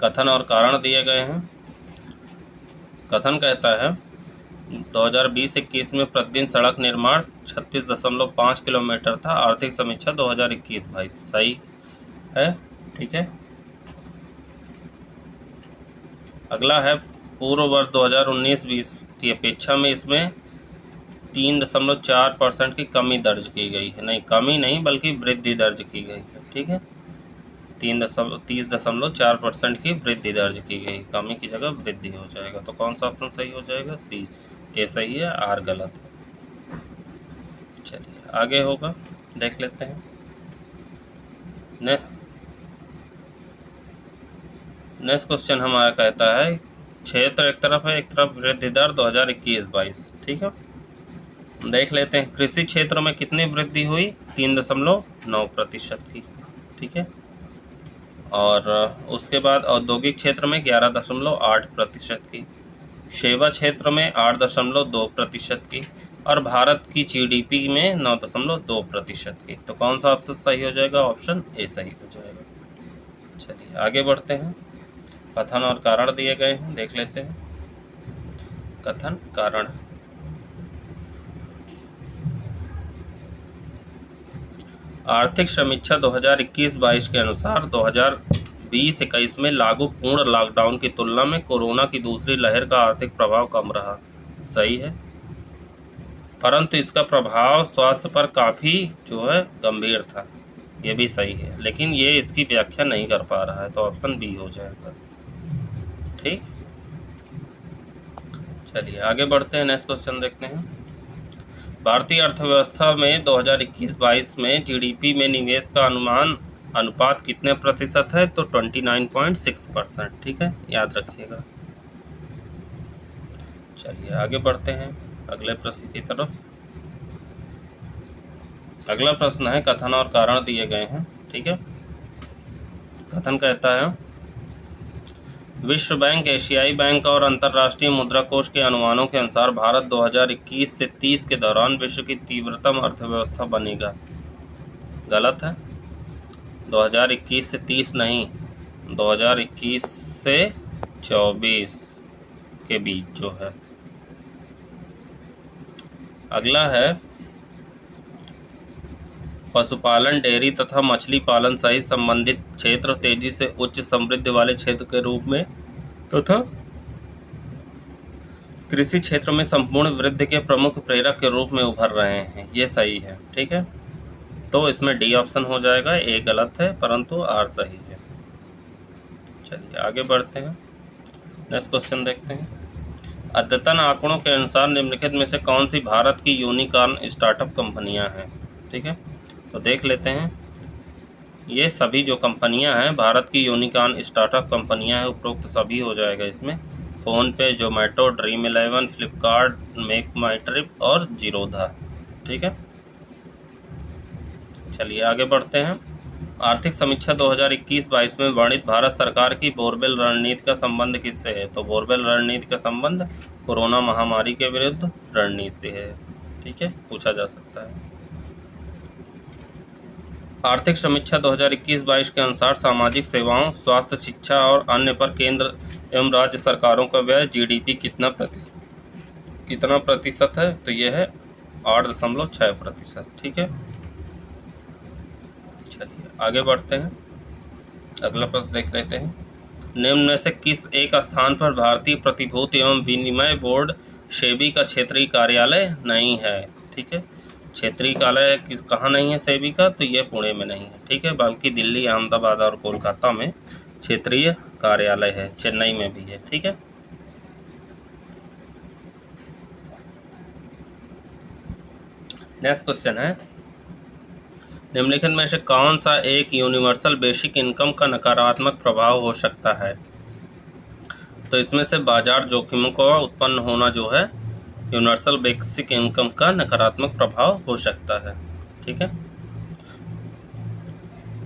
कथन और कारण दिए गए हैं। कथन कहता है 2020-21 में प्रतिदिन सड़क निर्माण 36.5 किलोमीटर था। आर्थिक समीक्षा 2021। भाई सही है। ठीक है, अगला है पूर्व वर्ष 2019-20 की अपेक्षा में इसमें 3.4% की कमी दर्ज की गई है। नहीं, कमी नहीं बल्कि वृद्धि दर्ज की गई है। ठीक है, 30.4% की वृद्धि दर्ज की गई। कमी की जगह वृद्धि हो जाएगा। तो कौन सा ऑप्शन सही हो जाएगा? सी। ए सही है, आर गलत है। चलिए आगे होगा, देख लेते हैं। नेक्स्ट क्वेश्चन हमारा कहता है क्षेत्र एक तरफ है, एक तरफ वृद्धि दर 2021-22। ठीक है, देख लेते हैं। कृषि क्षेत्र में कितनी वृद्धि हुई? 3.9% की। ठीक है, और उसके बाद औद्योगिक क्षेत्र में 11.8% की, सेवा क्षेत्र में 8.2% की, और भारत की जीडीपी में 9.2% की। तो कौन सा ऑप्शन सही हो जाएगा? ऑप्शन ए सही हो जाएगा। चलिए आगे बढ़ते हैं। कथन और कारण दिए गए हैं, देख लेते हैं। कथन कारण। आर्थिक समीक्षा 2021-22 के अनुसार 2020-21 में लागू पूर्ण लॉकडाउन की तुलना में कोरोना की दूसरी लहर का आर्थिक प्रभाव कम रहा। सही है, परंतु इसका प्रभाव स्वास्थ्य पर काफ़ी जो है गंभीर था। ये भी सही है, लेकिन ये इसकी व्याख्या नहीं कर पा रहा है, तो ऑप्शन बी हो जाएगा। ठीक, चलिए आगे बढ़ते हैं, नेक्स्ट क्वेश्चन देखते हैं। भारतीय अर्थव्यवस्था में 2021-22 में जीडीपी में निवेश का अनुपात कितने प्रतिशत है? तो 29.6%। ठीक है, याद रखिएगा। चलिए आगे बढ़ते हैं अगले प्रश्न की तरफ। अगला प्रश्न है, कथन और कारण दिए गए हैं। ठीक है, कथन कहता है, विश्व बैंक, एशियाई बैंक और अंतर्राष्ट्रीय मुद्रा कोष के अनुमानों के अनुसार भारत 2021 से 30 के दौरान विश्व की तीव्रतम अर्थव्यवस्था बनेगा। गलत है, 2021 से 30 नहीं, 2021 से 24 के बीच जो है। अगला है, पशुपालन, डेयरी तथा मछली पालन सहित संबंधित क्षेत्र तेजी से उच्च समृद्धि वाले क्षेत्र के रूप में तथा कृषि क्षेत्र में संपूर्ण वृद्धि के प्रमुख प्रेरक के रूप में उभर रहे हैं। ये सही है। ठीक है, तो इसमें डी ऑप्शन हो जाएगा। ए गलत है, परंतु आर सही है। चलिए आगे बढ़ते हैं, नेक्स्ट क्वेश्चन देखते हैं। अद्यतन आंकड़ों के अनुसार निम्नलिखित में से कौन सी भारत की यूनिकॉर्न स्टार्टअप कंपनियां हैं? ठीक है, तो देख लेते हैं। ये सभी जो कंपनियां हैं भारत की यूनिकॉर्न स्टार्टअप कंपनियां हैं, उपरोक्त सभी हो जाएगा इसमें। फ़ोनपे, जोमेटो, ड्रीम11, फ्लिपकार्ट, मेक माई ट्रिप और जीरोधा। ठीक है, चलिए आगे बढ़ते हैं। आर्थिक समीक्षा 2021-22 में वर्णित भारत सरकार की बोरवेल रणनीति का संबंध किससे है? तो बोरवेल रणनीति का संबंध कोरोना महामारी के विरुद्ध रणनीति है। ठीक है, पूछा जा सकता है। आर्थिक समीक्षा 2021-22 के अनुसार सामाजिक सेवाओं, स्वास्थ्य, शिक्षा और अन्य पर केंद्र एवं राज्य सरकारों का व्यय जीडीपी कितना प्रतिशत है? तो यह है 8.6%। ठीक है, चलिए आगे बढ़ते हैं, अगला प्रश्न देख लेते हैं। निम्न में से किस एक स्थान पर भारतीय प्रतिभूति एवं विनिमय बोर्ड सेबी का क्षेत्रीय कार्यालय नहीं है? ठीक है, क्षेत्रीय कार्यालय कहाँ नहीं है सेबी का? तो ये पुणे में नहीं है। ठीक है, बल्कि दिल्ली, अहमदाबाद और कोलकाता में क्षेत्रीय कार्यालय है, चेन्नई में भी है। ठीक है, नेक्स्ट क्वेश्चन है, निम्नलिखित में से कौन सा एक यूनिवर्सल बेसिक इनकम का नकारात्मक प्रभाव हो सकता है? तो इसमें से बाजार जोखिमों का उत्पन्न होना जो है यूनिवर्सल बेसिक इनकम का नकारात्मक प्रभाव हो सकता है। ठीक है,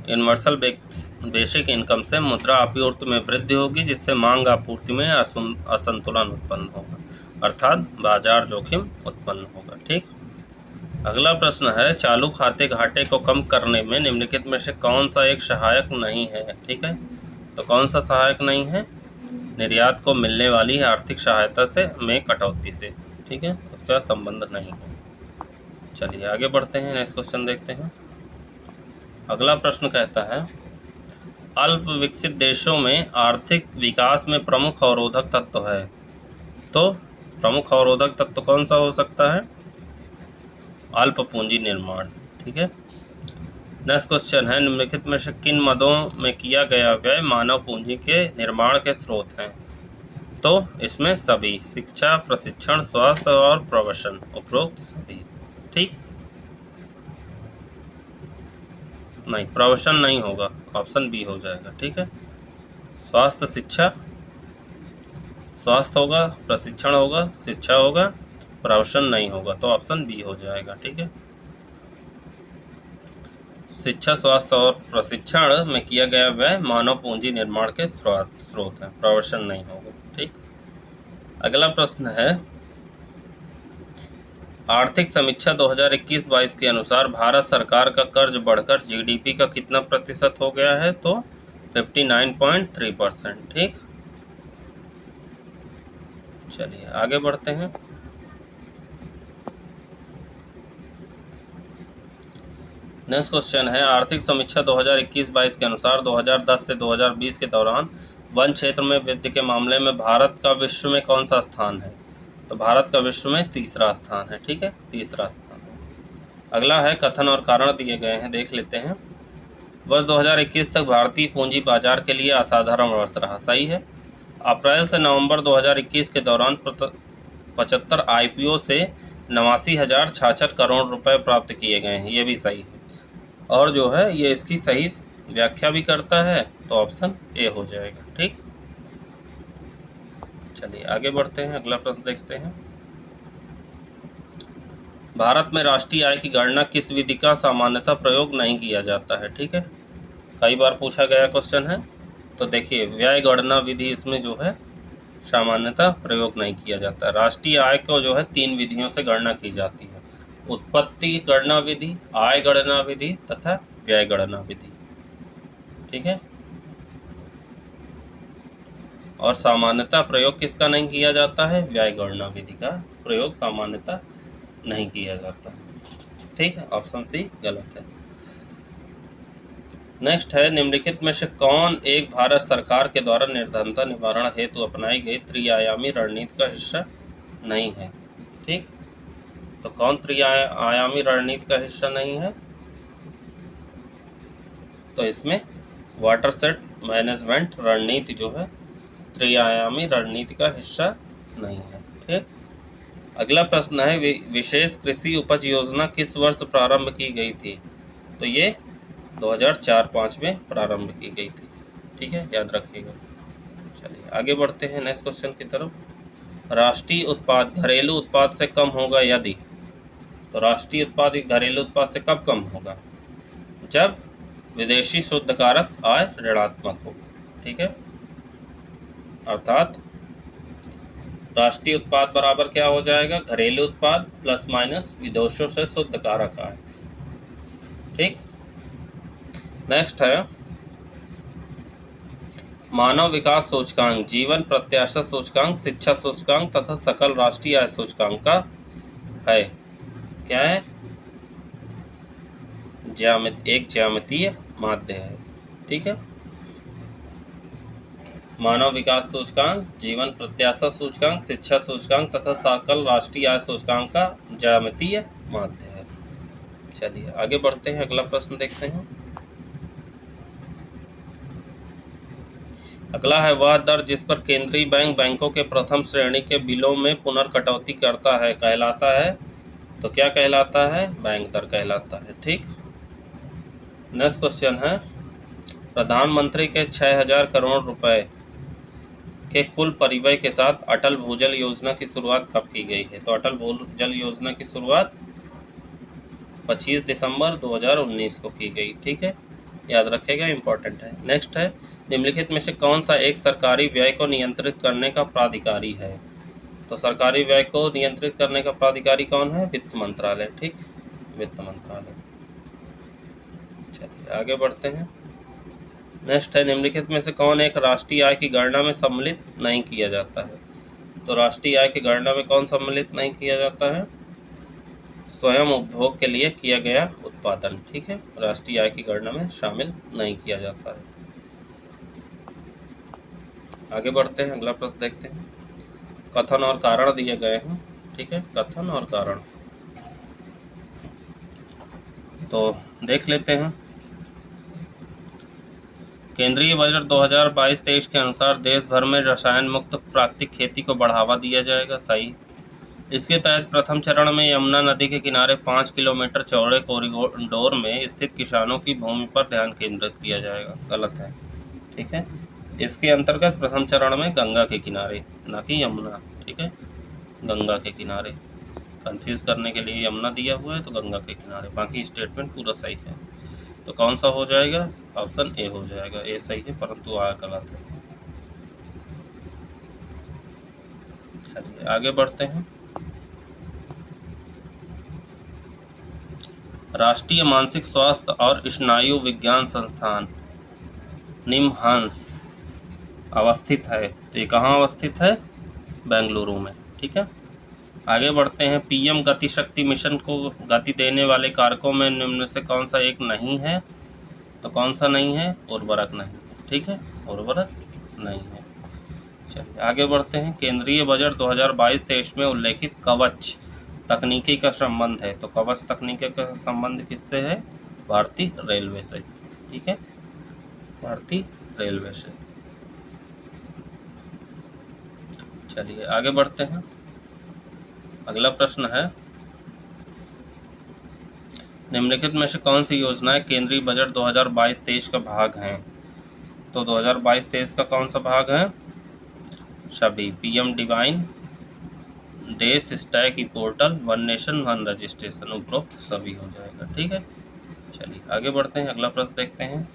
यूनिवर्सल बेसिक इनकम से मुद्रा आपूर्ति में वृद्धि होगी, जिससे मांग आपूर्ति में असंतुलन उत्पन्न होगा, अर्थात बाजार जोखिम उत्पन्न होगा। ठीक, अगला प्रश्न है, चालू खाते घाटे को कम करने में निम्नलिखित में से कौन सा एक सहायक नहीं है? ठीक है, तो कौन सा सहायक नहीं है? निर्यात को मिलने वाली आर्थिक सहायता से में कटौती से। ठीक है, उसका संबंध नहीं है। चलिए आगे बढ़ते हैं, नेक्स्ट क्वेश्चन देखते हैं। अगला प्रश्न कहता है, अल्प विकसित देशों में आर्थिक विकास में प्रमुख अवरोधक तत्व है। तो प्रमुख अवरोधक तत्व कौन सा हो सकता है? अल्प पूंजी निर्माण। ठीक है, नेक्स्ट क्वेश्चन है, निम्नलिखित में से किन मदों में किया गया व्यय मानव पूंजी के निर्माण के स्रोत हैं? तो इसमें सभी, शिक्षा, प्रशिक्षण, स्वास्थ्य और प्रवसन, उपरोक्त सभी। ठीक, नहीं, प्रवसन नहीं होगा, ऑप्शन बी हो जाएगा। ठीक है, स्वास्थ्य, शिक्षा, स्वास्थ्य होगा, प्रशिक्षण होगा, शिक्षा होगा, प्रवसन नहीं होगा, तो ऑप्शन बी हो जाएगा। ठीक है, शिक्षा, स्वास्थ्य और प्रशिक्षण में किया गया व्यय मानव पूंजी निर्माण के स्रोत हैं, प्रवसन नहीं होगा। ठीक, अगला प्रश्न है, आर्थिक समीक्षा 2021-22 के अनुसार भारत सरकार का कर्ज बढ़कर जीडीपी का कितना प्रतिशत हो गया है? तो 59.3%। ठीक, चलिए आगे बढ़ते हैं। नेक्स्ट क्वेश्चन है, आर्थिक समीक्षा 2021-22 के अनुसार 2010 से 2020 के दौरान वन क्षेत्र में वृद्धि के मामले में भारत का विश्व में कौन सा स्थान है? तो भारत का विश्व में तीसरा स्थान है। ठीक है, तीसरा स्थान है। अगला है, कथन और कारण दिए गए हैं, देख लेते हैं। वर्ष 2021 तक भारतीय पूंजी बाजार के लिए असाधारण वर्ष रहा। सही है। अप्रैल से नवंबर 2021 के दौरान 75 IPO से 89,066 करोड़ रुपए प्राप्त किए गए हैं। ये भी सही है। और जो है ये इसकी सही व्याख्या भी करता है, तो ऑप्शन ए हो जाएगा। ठीक, चलिए आगे बढ़ते हैं। अगला प्रश्न देखते हैं। भारत में राष्ट्रीय आय की गणना किस विधि का सामान्यतः प्रयोग नहीं किया जाता है? ठीक है, कई बार पूछा गया क्वेश्चन है। तो देखिए, व्यय गणना विधि इसमें जो है सामान्यतः प्रयोग नहीं किया जाता। राष्ट्रीय आय को जो है 3 विधियों से गणना की जाती है: उत्पत्ति गणना विधि, आय गणना विधि तथा व्यय गणना विधि। ठीक है, और सामान्यतः प्रयोग किसका नहीं किया जाता है? व्यय गणना विधि का प्रयोग सामान्यतः नहीं किया जाता। ठीक है, ऑप्शन सी गलत है। नेक्स्ट है, निम्नलिखित में से कौन एक भारत सरकार के द्वारा निर्धनता निवारण हेतु अपनाई गई त्रिआयामी रणनीति का हिस्सा नहीं है? ठीक, तो कौन त्रिआयामी रणनीति का हिस्सा नहीं है? तो इसमें वाटरशेड मैनेजमेंट रणनीति जो है त्रिआयामी रणनीति का हिस्सा नहीं है। ठीक, अगला प्रश्न है, विशेष कृषि उपज योजना किस वर्ष प्रारंभ की गई थी? तो ये 2004-05 में प्रारंभ की गई थी। ठीक है, याद रखिएगा। चलिए आगे बढ़ते हैं नेक्स्ट क्वेश्चन की तरफ। राष्ट्रीय उत्पाद घरेलू उत्पाद से कम होगा यदि? तो राष्ट्रीय उत्पाद घरेलू उत्पाद से कब कम होगा? जब विदेशी शुद्धकारक आय ऋणात्मक हो। ठीक है, अर्थात राष्ट्रीय उत्पाद बराबर क्या हो जाएगा? घरेलू उत्पाद प्लस माइनस विदेशों से शुद्धकारक आय। ठीक, नेक्स्ट है, मानव विकास सूचकांक, जीवन प्रत्याशा सूचकांक, शिक्षा सूचकांक तथा सकल राष्ट्रीय आय सूचकांक का है क्या है? एक ज्यामितीय माध्य है। ठीक है, मानव विकास सूचकांक, जीवन प्रत्याशा सूचकांक, शिक्षा सूचकांक तथा सकल राष्ट्रीय आय सूचकांक का ज्यामितीय माध्य है। चलिए आगे बढ़ते हैं। अगला प्रश्न देखते हैं। अगला है, वह दर जिस पर केंद्रीय बैंक बैंकों के प्रथम श्रेणी के बिलों में पुनर्कटौती करता है कहलाता है? तो क्या कहलाता है? बैंक दर कहलाता है। ठीक, नेक्स्ट क्वेश्चन है, प्रधानमंत्री के 6,000 करोड़ रुपए के कुल परिव्यय के साथ अटल भूजल योजना की शुरुआत कब की गई है? तो अटल भूजल योजना की शुरुआत 25 दिसंबर 2019 को की गई। ठीक है, याद रखिएगा, इंपॉर्टेंट है। नेक्स्ट है, निम्नलिखित में से कौन सा एक सरकारी व्यय को नियंत्रित करने का प्राधिकारी है? तो सरकारी व्यय को नियंत्रित करने का प्राधिकारी कौन है? वित्त मंत्रालय। ठीक, वित्त मंत्रालय। चलिए आगे बढ़ते हैं। नेक्स्ट है, निम्नलिखित में से कौन एक राष्ट्रीय आय की गणना में सम्मिलित नहीं किया जाता है? तो राष्ट्रीय आय की गणना में कौन सम्मिलित नहीं किया जाता है? स्वयं उपभोग के लिए किया गया उत्पादन। ठीक है, राष्ट्रीय आय की गणना में शामिल नहीं किया जाता है। आगे बढ़ते हैं। अगला प्रश्न देखते हैं। कथन और कारण दिए गए हैं। ठीक है, कथन और कारण तो देख लेते हैं। केंद्रीय बजट 2022-23 के अनुसार देश भर में रसायन मुक्त प्राकृतिक खेती को बढ़ावा दिया जाएगा। सही। इसके तहत प्रथम चरण में यमुना नदी के किनारे 5 किलोमीटर चौड़े कॉरिडोर में स्थित किसानों की भूमि पर ध्यान केंद्रित किया जाएगा। गलत है। ठीक है, इसके अंतर्गत प्रथम चरण में गंगा के किनारे, ना कि यमुना। ठीक है, गंगा के किनारे, कंफ्यूज करने के लिए यमुना दिया हुआ है तो गंगा के किनारे, बाकी स्टेटमेंट पूरा सही है। तो कौन सा हो जाएगा? ऑप्शन ए हो जाएगा। ए सही है परंतु आ गलत है। चलिए आगे बढ़ते हैं। राष्ट्रीय मानसिक स्वास्थ्य और स्नायु विज्ञान संस्थान निमहांस अवस्थित है। तो ये कहाँ अवस्थित है? बेंगलुरु में। ठीक है, आगे बढ़ते हैं। पीएम गति शक्ति मिशन को गति देने वाले कारकों में निम्न से कौन सा एक नहीं है? तो कौन सा नहीं है? उर्वरक नहीं है। ठीक है, उर्वरक नहीं है। चलिए आगे बढ़ते हैं। केंद्रीय बजट 2022-23 में उल्लेखित कवच तकनीकी का संबंध है। तो कवच तकनीकी का संबंध किससे है? भारतीय रेलवे से। ठीक है, भारतीय रेलवे से। चलिए आगे बढ़ते हैं। अगला प्रश्न है, निम्नलिखित में से कौन सी योजनाएं केंद्रीय बजट 2022-23 का भाग हैं? तो 2022-23 का कौन सा भाग है? सभी। PM DevINE, Desh stack e portal, one nation one registration, उपरोक्त सभी हो जाएगा। ठीक है, चलिए आगे बढ़ते हैं। अगला प्रश्न देखते हैं।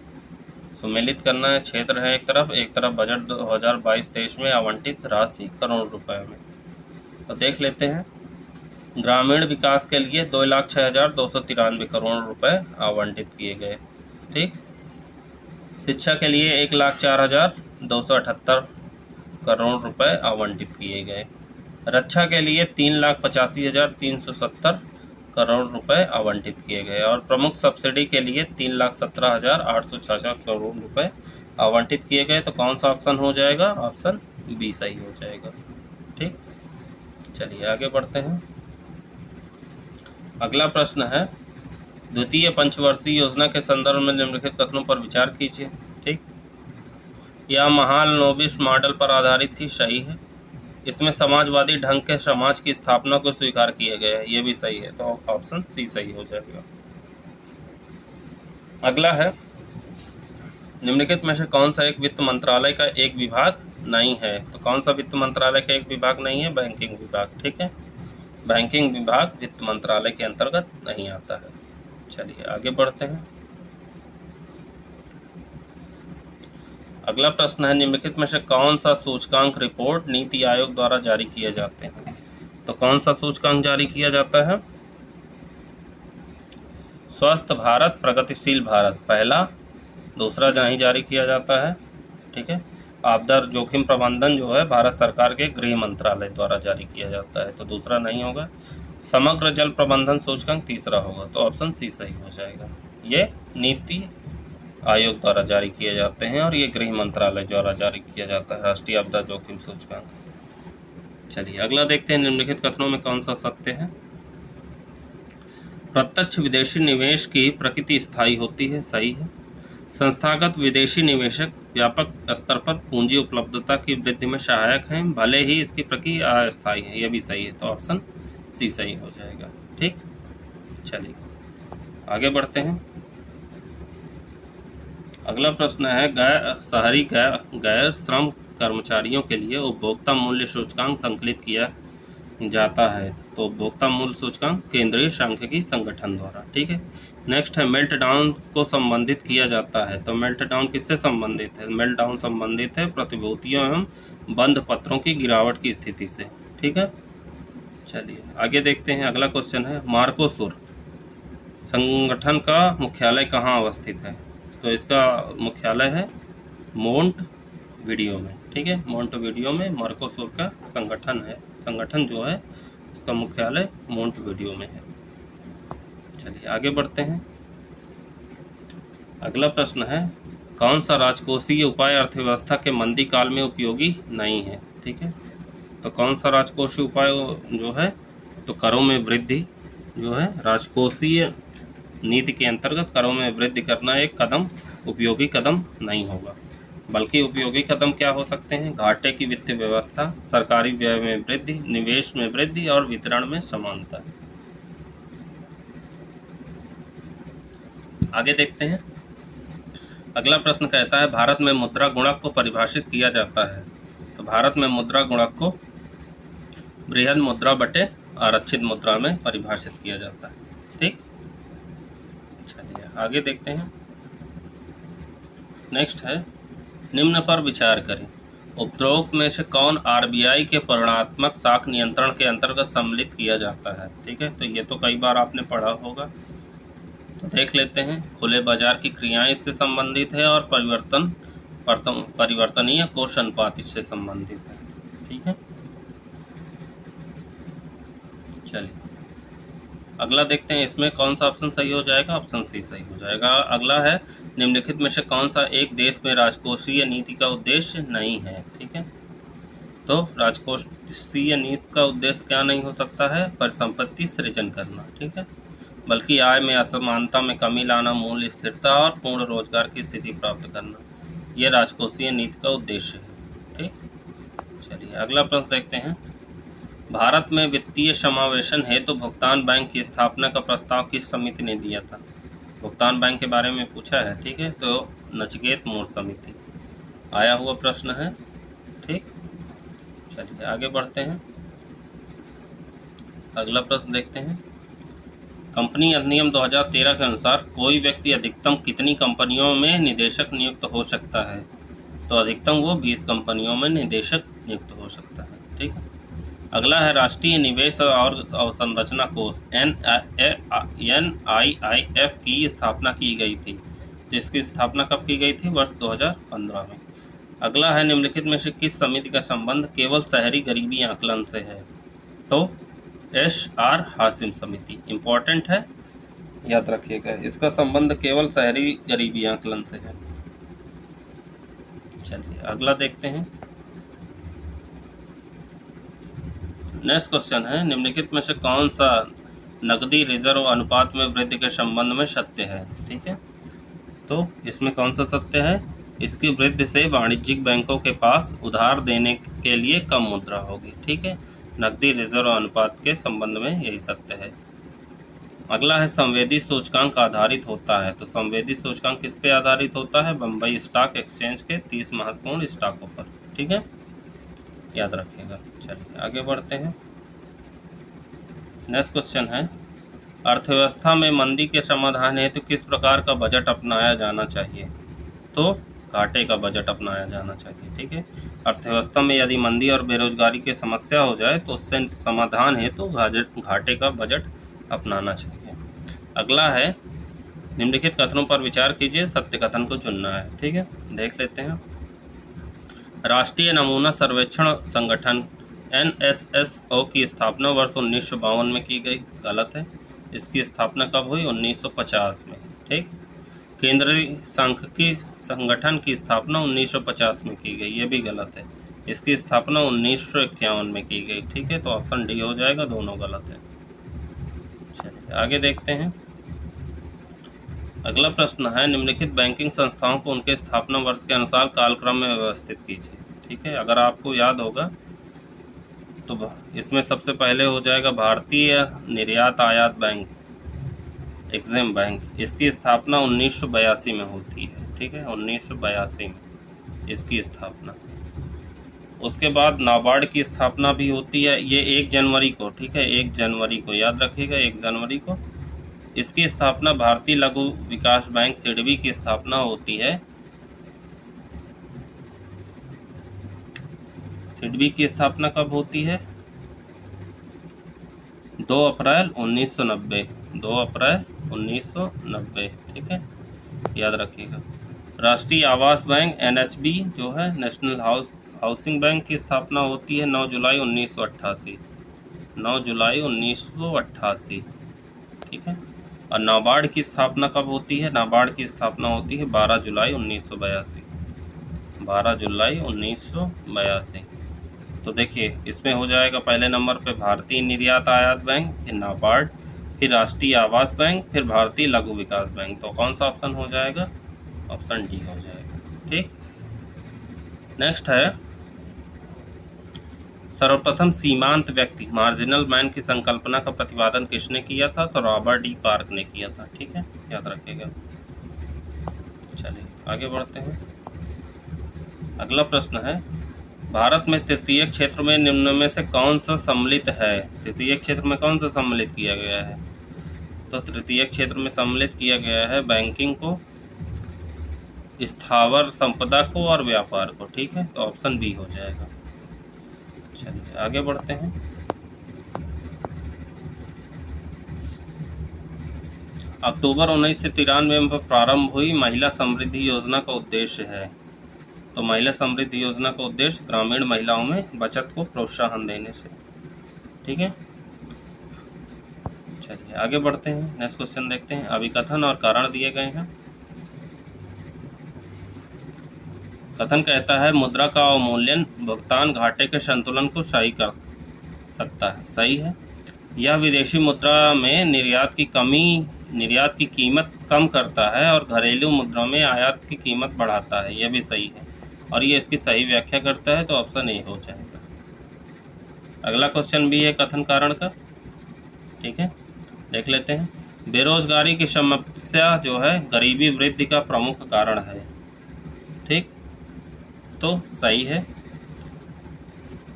सुमेलित करना है, क्षेत्र है एक तरफ बजट 2022-23 में आवंटित राशि करोड़ रुपए में। तो देख लेते हैं। ग्रामीण विकास के लिए 2,06,293 करोड़ रुपए आवंटित किए गए। ठीक, शिक्षा के लिए 1,04,278 करोड़ रुपए आवंटित किए गए। रक्षा के लिए 3,85,370 करोड़ रुपए आवंटित किए गए और प्रमुख सब्सिडी के लिए 3,17,866 करोड़ रुपए आवंटित किए गए। तो कौन सा ऑप्शन हो जाएगा? ऑप्शन बी सही हो जाएगा। ठीक, चलिए आगे बढ़ते हैं। अगला प्रश्न है, द्वितीय पंचवर्षीय योजना के संदर्भ में निम्नलिखित कथनों पर विचार कीजिए। ठीक, यह महालनोबिस मॉडल पर आधारित थी, सही है। इसमें समाजवादी ढंग के समाज की स्थापना को स्वीकार किया गया है, ये भी सही है। तो ऑप्शन सी सही हो जाएगा। अगला है, निम्नलिखित में से कौन सा एक वित्त मंत्रालय का एक विभाग नहीं है? तो कौन सा वित्त मंत्रालय का एक विभाग नहीं है? बैंकिंग विभाग। ठीक है, बैंकिंग विभाग वित्त मंत्रालय के अंतर्गत नहीं आता है। चलिए आगे बढ़ते हैं। अगला प्रश्न है, निम्नलिखित में से कौन सा सूचकांक रिपोर्ट नीति आयोग द्वारा जारी किए जाते हैं? तो कौन सा सूचकांक जारी किया जाता है? स्वस्थ भारत, प्रगतिशील भारत पहला, दूसरा नहीं जारी किया जाता है। ठीक है, आपदा जोखिम प्रबंधन जो है भारत सरकार के गृह मंत्रालय द्वारा जारी किया जाता है, तो दूसरा नहीं होगा। समग्र जल प्रबंधन सूचकांक तीसरा होगा, तो ऑप्शन सी सही हो जाएगा। ये नीति आयोग द्वारा जारी किए जाते हैं और ये गृह मंत्रालय द्वारा जारी किया जाता है, राष्ट्रीय आपदा जोखिम सूचकांक। चलिए अगला देखते हैं, निम्नलिखित कथनों में कौन सा सत्य है? प्रत्यक्ष विदेशी निवेश की प्रकृति स्थायी होती है, सही है। संस्थागत विदेशी निवेशक व्यापक स्तर पर पूंजी उपलब्धता की वृद्धि में सहायक हैं, भले ही इसकी प्रकृति अस्थायी है, यह भी सही है। तो ऑप्शन सी सही हो जाएगा। ठीक, चलिए आगे बढ़ते हैं। अगला प्रश्न है, शहरी गैर श्रम कर्मचारियों के लिए उपभोक्ता मूल्य सूचकांक संकलित किया जाता है। तो उपभोक्ता मूल्य सूचकांक केंद्रीय सांख्यिकी संगठन द्वारा। ठीक है, नेक्स्ट है, मेल्ट डाउन को संबंधित किया जाता है। तो मेल्ट डाउन किससे संबंधित है? मेल्ट डाउन संबंधित है प्रतिभूतियों एवं बंध पत्रों की गिरावट की स्थिति से। ठीक है, चलिए आगे देखते हैं। अगला क्वेश्चन है, मार्कोसुर संगठन का मुख्यालय कहाँ अवस्थित है? तो इसका मुख्यालय है मोंटवीडियो में। ठीक है, मोंटवीडियो में मार्कोसुर का संगठन जो है इसका मुख्यालय मोंटवीडियो में है। चलिए आगे बढ़ते हैं। अगला प्रश्न है, कौन सा राजकोषीय उपाय अर्थव्यवस्था के मंदी काल में उपयोगी नहीं है? ठीक है, तो कौन सा राजकोषीय उपाय जो है? तो करों में वृद्धि जो है, राजकोषीय नीति के अंतर्गत करों में वृद्धि करना एक कदम उपयोगी कदम नहीं होगा, बल्कि उपयोगी कदम क्या हो सकते हैं? घाटे की वित्तीय व्यवस्था, सरकारी व्यय में वृद्धि, निवेश में वृद्धि और वितरण में समानता। आगे देखते हैं। अगला प्रश्न कहता है, भारत में मुद्रा गुणक को परिभाषित किया जाता है। तो भारत में मुद्रा गुणक को बृहद मुद्रा बटे आरक्षित मुद्रा में परिभाषित किया जाता है। ठीक, चलिए आगे देखते हैं। नेक्स्ट है, निम्न पर विचार करें। उपरोक्त में से कौन आरबीआई के परिमाणात्मक साख नियंत्रण के अंतर्गत सम्मिलित किया जाता है? ठीक है, तो ये तो कई बार आपने पढ़ा होगा, तो देख लेते हैं। खुले बाजार की क्रियाएं इससे संबंधित है और परिवर्तनीय कोष अनुपात इससे संबंधित है। ठीक है, चलिए अगला देखते हैं, इसमें कौन सा ऑप्शन सही हो जाएगा। ऑप्शन सी सही हो जाएगा। अगला है, निम्नलिखित में से कौन सा एक देश में राजकोषीय नीति का उद्देश्य नहीं है। ठीक है, तो राजकोषीय नीति का उद्देश्य क्या नहीं हो सकता है, परिसंपत्ति सृजन करना। ठीक है, बल्कि आय में असमानता में कमी लाना, मूल्य स्थिरता और पूर्ण रोजगार की स्थिति प्राप्त करना, यह राजकोषीय नीति का उद्देश्य है। ठीक, चलिए अगला प्रश्न देखते हैं, भारत में वित्तीय समावेशन हेतु तो भुगतान बैंक की स्थापना का प्रस्ताव किस समिति ने दिया था। भुगतान बैंक के बारे में पूछा है। ठीक है, तो नचिकेत मोर समिति आया हुआ प्रश्न है। ठीक, चलिए आगे बढ़ते हैं, अगला प्रश्न देखते हैं, कंपनी अधिनियम 2013 के अनुसार कोई व्यक्ति अधिकतम कितनी कंपनियों में निदेशक नियुक्त हो सकता है। तो अधिकतम वो 20 कंपनियों में निदेशक नियुक्त हो सकता है। ठीक है, अगला है, राष्ट्रीय निवेश और अवसंरचना कोष NIIF की स्थापना की गई थी। तो इसकी स्थापना कब की गई थी, वर्ष 2015 में। अगला है, निम्नलिखित में से किस समिति का संबंध केवल शहरी गरीबी आकलन से है। तो SR हासिम समिति इम्पोर्टेंट है, याद रखिएगा, इसका संबंध केवल शहरी गरीबी आकलन से है। चलिए अगला देखते हैं, नेक्स्ट क्वेश्चन है, निम्नलिखित में से कौन सा नकदी रिजर्व अनुपात में वृद्धि के संबंध में सत्य है। ठीक है, तो इसमें कौन सा सत्य है, इसकी वृद्धि से वाणिज्यिक बैंकों के पास उधार देने के लिए कम मुद्रा होगी। ठीक है, नकदी रिजर्व अनुपात के संबंध में यही सत्य है। अगला है, संवेदी सूचकांक आधारित होता है। तो संवेदी सूचकांक किस पे आधारित होता है, बम्बई स्टॉक एक्सचेंज के 30 महत्वपूर्ण स्टॉकों पर। ठीक है, याद रखिएगा। चलिए आगे बढ़ते हैं, नेक्स्ट क्वेश्चन है, अर्थव्यवस्था में मंदी के समाधान हेतु किस प्रकार का बजट अपनाया जाना चाहिए। तो घाटे का बजट अपनाया जाना चाहिए। ठीक है, अर्थव्यवस्था में यदि मंदी और बेरोजगारी की समस्या हो जाए तो उससे समाधान हेतु घाटे का बजट अपनाना चाहिए। अगला है, निम्नलिखित कथनों पर विचार कीजिए, सत्य कथन को चुनना है। ठीक है, देख लेते हैं, राष्ट्रीय नमूना सर्वेक्षण संगठन NSSO की स्थापना वर्ष 1952 में की गई। गलत है, इसकी स्थापना कब हुई, 1950 में। ठीक, केंद्रीय सांख्यिकी संगठन की स्थापना 1950 में की गई, ये भी गलत है, इसकी स्थापना 1951 में की गई। ठीक है, तो ऑप्शन डी हो जाएगा, दोनों गलत है। चलिए आगे देखते हैं, अगला प्रश्न है, निम्नलिखित बैंकिंग संस्थाओं को उनके स्थापना वर्ष के अनुसार कालक्रम में व्यवस्थित कीजिए। ठीक है, अगर आपको याद होगा तो इसमें सबसे पहले हो जाएगा भारतीय निर्यात आयात बैंक, एग्जिम बैंक, इसकी स्थापना 1982 में होती है। ठीक है, 1982 में इसकी स्थापना। उसके बाद नाबार्ड की स्थापना भी होती है, ये 1 जनवरी को। ठीक है, 1 जनवरी को याद रखिएगा, 1 जनवरी को इसकी स्थापना। भारतीय लघु विकास बैंक सिडबी की स्थापना होती है, सिडबी की स्थापना कब होती है, 2 अप्रैल 1990, 2 अप्रैल 1990। ठीक है, याद रखिएगा। राष्ट्रीय आवास बैंक NHB जो है, नेशनल हाउसिंग बैंक की स्थापना होती है 9 जुलाई 1988, 9 जुलाई 1988। ठीक है, और नाबार्ड की स्थापना कब होती है, नाबार्ड की स्थापना होती है 12 जुलाई 1982, 12 जुलाई 1982। तो देखिए इसमें हो जाएगा पहले नंबर पे भारतीय निर्यात आयात बैंक, फिर नाबार्ड, फिर राष्ट्रीय आवास बैंक, फिर भारतीय लघु विकास बैंक। तो कौन सा ऑप्शन हो जाएगा, ऑप्शन डी हो जाएगा। ठीक, नेक्स्ट है, सर्वप्रथम सीमांत व्यक्ति मार्जिनल मैन की संकल्पना का प्रतिपादन किसने किया था। तो रॉबर्ट डी पार्क ने किया था। ठीक है, याद रखिएगा। चलिए आगे बढ़ते हैं, अगला प्रश्न है, भारत में तृतीय क्षेत्र में निम्न में से कौन सा सम्मिलित है। तृतीय क्षेत्र में कौन सा सम्मिलित किया गया है। तो तृतीय क्षेत्र में सम्मिलित किया गया है बैंकिंग को, स्थावर संपदा को और व्यापार को। ठीक है, तो ऑप्शन बी हो जाएगा। चलिए आगे बढ़ते हैं, अक्टूबर 1993 में प्रारंभ हुई महिला समृद्धि योजना का उद्देश्य है। तो महिला समृद्धि योजना का उद्देश्य ग्रामीण महिलाओं में बचत को प्रोत्साहन देने से। ठीक है, चलिए आगे बढ़ते हैं, नेक्स्ट क्वेश्चन देखते हैं। अभिकथन और कारण दिए गए हैं। कथन कहता है मुद्रा का अवमूल्यन भुगतान घाटे के संतुलन को सही कर सकता है। सही है। यह विदेशी मुद्रा में निर्यात की कीमत कम करता है और घरेलू मुद्रा में आयात की कीमत बढ़ाता है। यह भी सही है और ये इसकी सही व्याख्या करता है, तो ऑप्शन ए हो जाएगा। अगला क्वेश्चन भी है कथन कारण का, ठीक है, देख लेते हैं। बेरोजगारी की समस्या जो है गरीबी वृद्धि का प्रमुख कारण है। ठीक, तो सही है।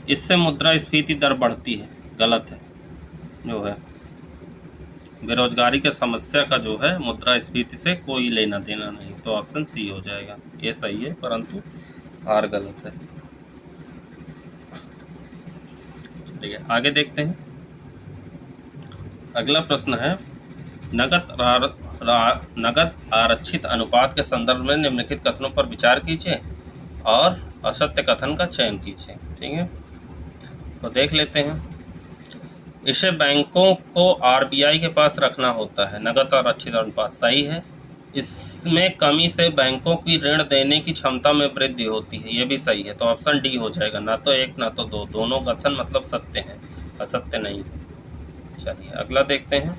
इससे मुद्रास्फीति दर बढ़ती है। गलत है। जो है बेरोजगारी की समस्या का जो है मुद्रास्फीति से कोई लेना देना नहीं, तो ऑप्शन सी हो जाएगा। ये सही है परंतु आर गलत है। ठीक है, आगे देखते हैं। अगला प्रश्न है नगद आरक्षित अनुपात के संदर्भ में निम्नलिखित कथनों पर विचार कीजिए और असत्य कथन का चयन कीजिए। ठीक है, तो देख लेते हैं। इसे बैंकों को आरबीआई के पास रखना होता है। नगद आरक्षित अनुपात सही है। इसमें कमी से बैंकों की ऋण देने की क्षमता में वृद्धि होती है। ये भी सही है, तो ऑप्शन डी हो जाएगा। ना तो एक ना तो दो, दोनों कथन मतलब सत्य हैं, असत्य नहीं है। चलिए अगला देखते हैं।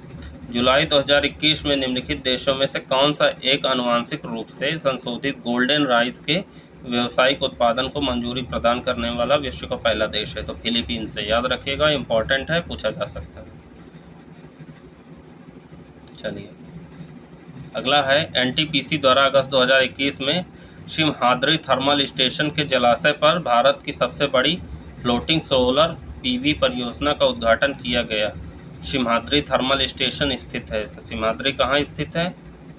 जुलाई 2021 में निम्नलिखित देशों में से कौन सा एक आनुवांशिक रूप से संशोधित गोल्डन राइस के व्यावसायिक उत्पादन को मंजूरी प्रदान करने वाला विश्व का पहला देश है? तो फिलीपींस से। याद रखिएगा, इंपॉर्टेंट है, पूछा जा सकता है। चलिए अगला है। एनटीपीसी द्वारा अगस्त 2021 में सिमहाद्री थर्मल स्टेशन के जलाशय पर भारत की सबसे बड़ी फ्लोटिंग सोलर पीवी परियोजना का उद्घाटन किया गया। सिमहाद्री थर्मल स्टेशन स्थित है, तो सिमहाद्री कहाँ स्थित है?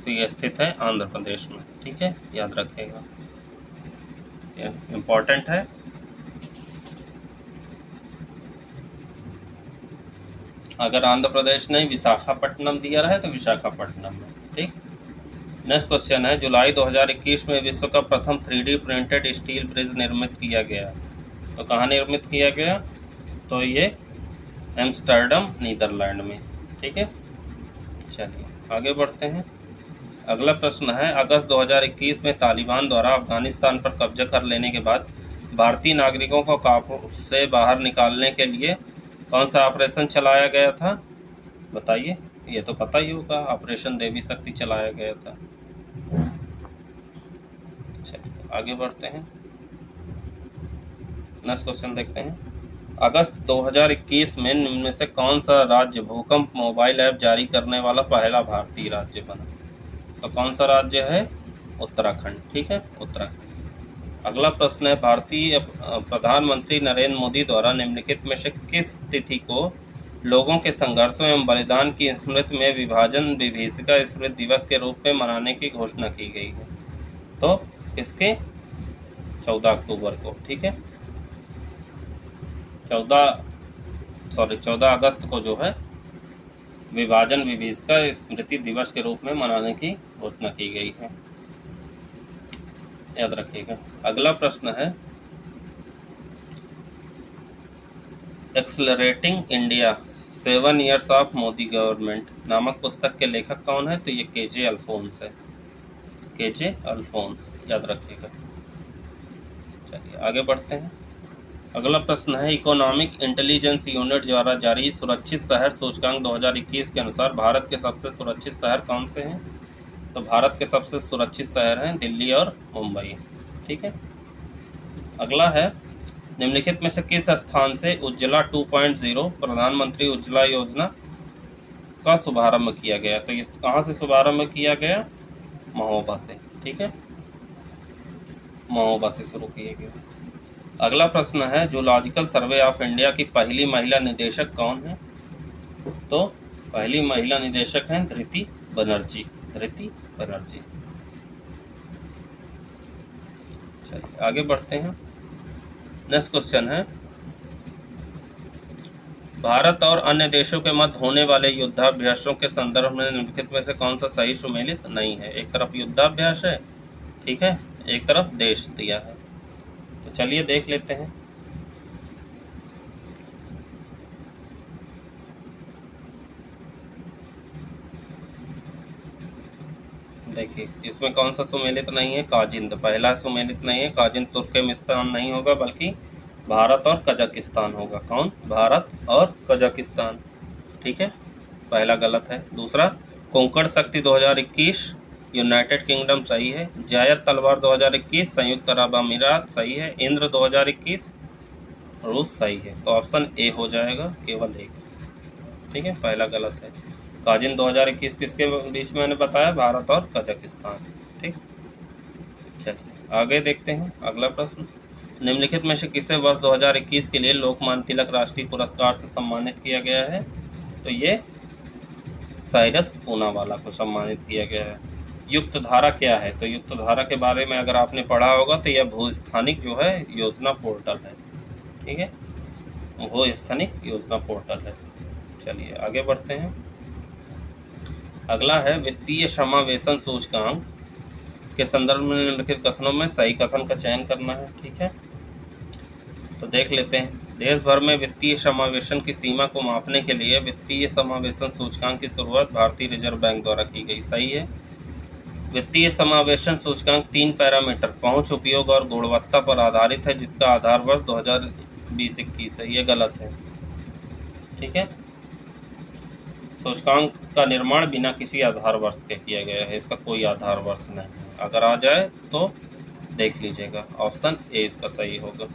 तो ये स्थित है आंध्र प्रदेश में। ठीक है, याद रखिएगा, इम्पोर्टेंट है। अगर आंध्र प्रदेश ने विशाखापट्टनम दिया रहे तो विशाखापट्टनम में। ठीक, नेक्स्ट क्वेश्चन है। जुलाई 2021 में विश्व का प्रथम 3D प्रिंटेड स्टील ब्रिज निर्मित किया गया। तो कहाँ निर्मित किया गया? तो ये एम्स्टर्डम नीदरलैंड में। ठीक है, चलिए आगे बढ़ते हैं। अगला प्रश्न है। अगस्त 2021 में तालिबान द्वारा अफगानिस्तान पर कब्जा कर लेने के बाद भारतीय नागरिकों को काबुल से बाहर निकालने के लिए कौन सा ऑपरेशन चलाया गया था? बताइए, ये तो पता ही होगा, ऑपरेशन देवी शक्ति चलाया गया था। चलिए आगे बढ़ते हैं, नेक्स्ट क्वेश्चन देखते हैं। अगस्त 2021 में निम्न में से कौन सा राज्य भूकंप मोबाइल ऐप जारी करने वाला पहला भारतीय राज्य बना? तो कौन सा राज्य है? उत्तराखंड। ठीक है, उत्तराखंड। अगला प्रश्न है। भारतीय प्रधानमंत्री नरेंद्र मोदी द्वारा निम्नलिखित में से किस तिथि को लोगों के संघर्षों एवं बलिदान की स्मृति में विभीषिका स्मृति दिवस के रूप में मनाने की घोषणा की गई है? तो किसके? 14 अक्टूबर को। ठीक है, 14 अगस्त को जो है विभाजन विभीषिका स्मृति दिवस के रूप में मनाने की घोषणा की गई है। याद रखिएगा। अगला प्रश्न है। Accelerating India 7 Years of Modi government नामक पुस्तक के लेखक कौन है? तो ये KJ अल्फोंस है। KJ अल्फोंस, याद रखिएगा। चलिए आगे बढ़ते हैं। अगला प्रश्न है। इकोनॉमिक इंटेलिजेंस यूनिट द्वारा जारी सुरक्षित शहर सूचकांक 2021 के अनुसार भारत के सबसे सुरक्षित शहर कौन से हैं? तो भारत के सबसे सुरक्षित शहर हैं दिल्ली और मुंबई। ठीक है, अगला है। निम्नलिखित में से किस स्थान से उज्ज्वला 2.0 प्रधानमंत्री उज्ज्वला योजना का शुभारंभ किया गया? तो इस कहाँ से शुभारंभ किया गया? महोबा से। ठीक है, महोबा से शुरू किया गया। अगला प्रश्न है। जूलॉजिकल सर्वे ऑफ इंडिया की पहली महिला निदेशक कौन है? तो पहली महिला निदेशक हैं धृति बनर्जी। धृति बनर्जी। चलिए आगे बढ़ते हैं। नेक्स्ट क्वेश्चन है। भारत और अन्य देशों के मध्य होने वाले युद्धाभ्यासों के संदर्भ में निम्नलिखित में से कौन सा सही सुमेलित नहीं है? एक तरफ युद्धाभ्यास है, ठीक है, एक तरफ देश दिया है। तो चलिए देख लेते हैं। देखिए इसमें कौन सा सुमेलित नहीं है, काजिंद पहला सुमेलित नहीं है। काजिंद तुर्कमेनिस्तान नहीं होगा बल्कि भारत और कजाकिस्तान होगा। कौन? भारत और कजाकिस्तान। ठीक है, पहला गलत है। दूसरा, कोंकण शक्ति 2021 यूनाइटेड किंगडम सही है। जायद तलवार 2021 संयुक्त अरब अमीरात सही है। इंद्र 2021 रूस सही है। तो ऑप्शन ए हो जाएगा, केवल एक। ठीक है, पहला गलत है। काजिन 2021 किसके बीच में मैंने बताया? भारत और कजाकिस्तान। ठीक, चलिए आगे देखते हैं अगला प्रश्न। निम्नलिखित में से किसे वर्ष 2021 के लिए लोकमान्य तिलक राष्ट्रीय पुरस्कार से सम्मानित किया गया है? तो ये साइरस पूनावाला को सम्मानित किया गया है। युक्त धारा क्या है? तो युक्त धारा के बारे में अगर आपने पढ़ा होगा तो यह भूस्थानिक जो है योजना पोर्टल है। ठीक है, भूस्थानिक योजना पोर्टल है। चलिए आगे बढ़ते हैं। अगला है वित्तीय समावेशन सूचकांक के संदर्भ में निम्नलिखित कथनों में सही कथन का चयन करना है। ठीक है, तो देख लेते हैं। देश भर में वित्तीय समावेशन की सीमा को मापने के लिए वित्तीय समावेशन सूचकांक की शुरुआत भारतीय रिजर्व बैंक द्वारा की गई। सही है। वित्तीय समावेशन सूचकांक 3 पैरामीटर पहुंच, उपयोग और गुणवत्ता पर आधारित है, जिसका आधार वर्ष 2020-21 है। ये गलत है। ठीक है, सूचकांक का निर्माण बिना किसी आधार वर्ष के किया गया है। इसका कोई आधार वर्ष नहीं है। अगर आ जाए तो देख लीजिएगा, ऑप्शन ए इसका सही होगा।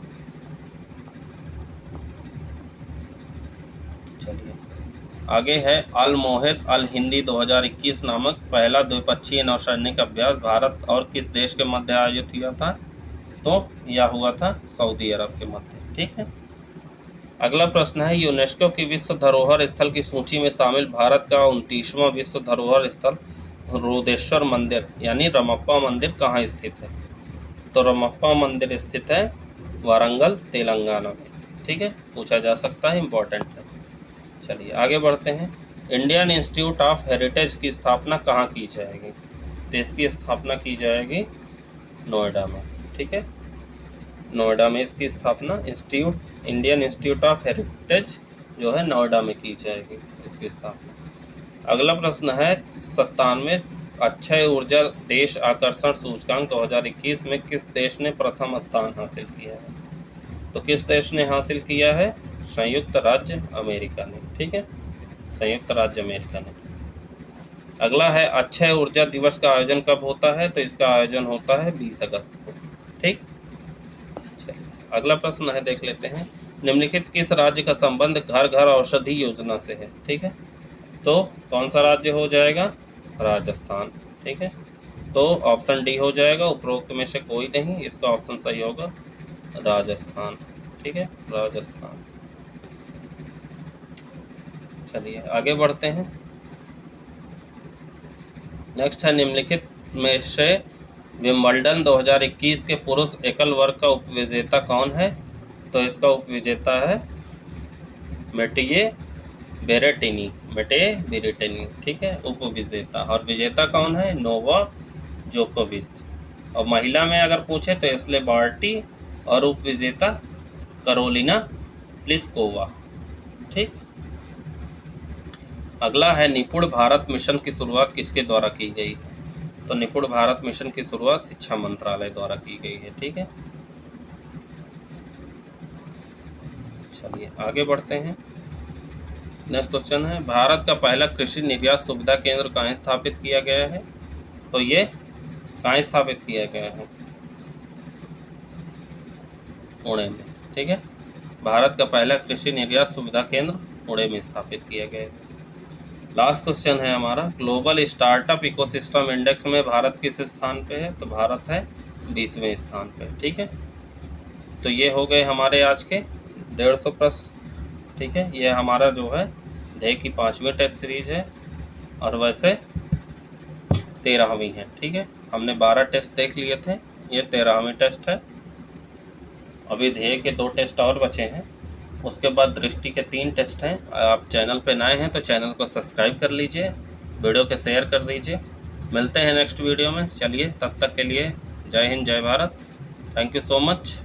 चलिए आगे है। अल मोहित अल हिंदी 2021 नामक पहला द्विपक्षीय नौसैनिक अभ्यास भारत और किस देश के मध्य आयोजित हुआ था? तो यह हुआ था सऊदी अरब के मध्य। ठीक है, अगला प्रश्न है। यूनेस्को की विश्व धरोहर स्थल की सूची में शामिल भारत का 29वां विश्व धरोहर स्थल रुद्रेश्वर मंदिर यानी रमप्पा मंदिर कहाँ स्थित है? तो रमप्पा मंदिर स्थित है वारंगल, तेलंगाना में। ठीक है, पूछा जा सकता है, इम्पोर्टेंट है। चलिए आगे बढ़ते हैं। इंडियन इंस्टीट्यूट ऑफ हेरिटेज की स्थापना कहाँ की जाएगी? तो इसकी स्थापना की जाएगी नोएडा में। ठीक है, नोएडा में इसकी स्थापना इंडियन इंस्टीट्यूट ऑफ हेरिटेज जो है नोएडा में की जाएगी इसकी स्थापना। अगला प्रश्न है। 97वें अक्षय ऊर्जा देश आकर्षण सूचकांक 2021 में किस देश ने प्रथम स्थान हासिल किया है? तो किस देश ने हासिल किया है? संयुक्त राज्य अमेरिका ने। ठीक है, संयुक्त राज्य अमेरिका ने। अगला है। अक्षय ऊर्जा दिवस का आयोजन कब होता है? तो इसका आयोजन होता है 20 अगस्त को। ठीक, चलिए अगला प्रश्न है, देख लेते हैं। निम्नलिखित किस राज्य का संबंध घर घर औषधि योजना से है? ठीक है, तो कौन सा राज्य हो जाएगा? राजस्थान। ठीक है, तो ऑप्शन डी हो जाएगा, उपरोक्त में से कोई नहीं। इसका ऑप्शन सही होगा राजस्थान। ठीक है, राजस्थान। चलिए आगे बढ़ते हैं। नेक्स्ट है। निम्नलिखित में से विंबलडन 2021 के पुरुष एकल वर्ग का उपविजेता कौन है? तो इसका उपविजेता है मेटे बेरेटिनी। ठीक है, उपविजेता। और विजेता कौन है? नोवाक जोकोविच। और महिला में अगर पूछे तो एश्ले बार्टी और उपविजेता कैरोलिना प्लिस्कोवा। ठीक, अगला है। निपुण भारत मिशन की शुरुआत किसके द्वारा की गई? तो निपुण भारत मिशन की शुरुआत शिक्षा मंत्रालय द्वारा की गई है। ठीक है, चलिए आगे बढ़ते हैं। नेक्स्ट क्वेश्चन है। भारत का पहला कृषि निर्यात सुविधा केंद्र कहाँ स्थापित किया गया है? तो ये कहाँ स्थापित किया गया है? पुणे में। ठीक है, भारत का पहला कृषि निर्यात सुविधा केंद्र पुणे में स्थापित किया गया है। लास्ट क्वेश्चन है हमारा। ग्लोबल स्टार्टअप इकोसिस्टम इंडेक्स में भारत किस स्थान पे है? तो भारत है 20वें स्थान पे। ठीक है, तो ये हो गए हमारे आज के 150 प्रश्न। ठीक है, ये हमारा जो है ध्येय की 5वीं टेस्ट सीरीज है और वैसे 13वीं है। ठीक है, हमने 12 टेस्ट देख लिए थे, ये 13वीं टेस्ट है। अभी ध्येय के 2 टेस्ट और बचे हैं, उसके बाद दृष्टि के 3 टेस्ट हैं। आप चैनल पे नए हैं तो चैनल को सब्सक्राइब कर लीजिए, वीडियो के शेयर कर दीजिए। मिलते हैं नेक्स्ट वीडियो में। चलिए तब तक के लिए जय हिंद, जय Bharat. Thank you so much.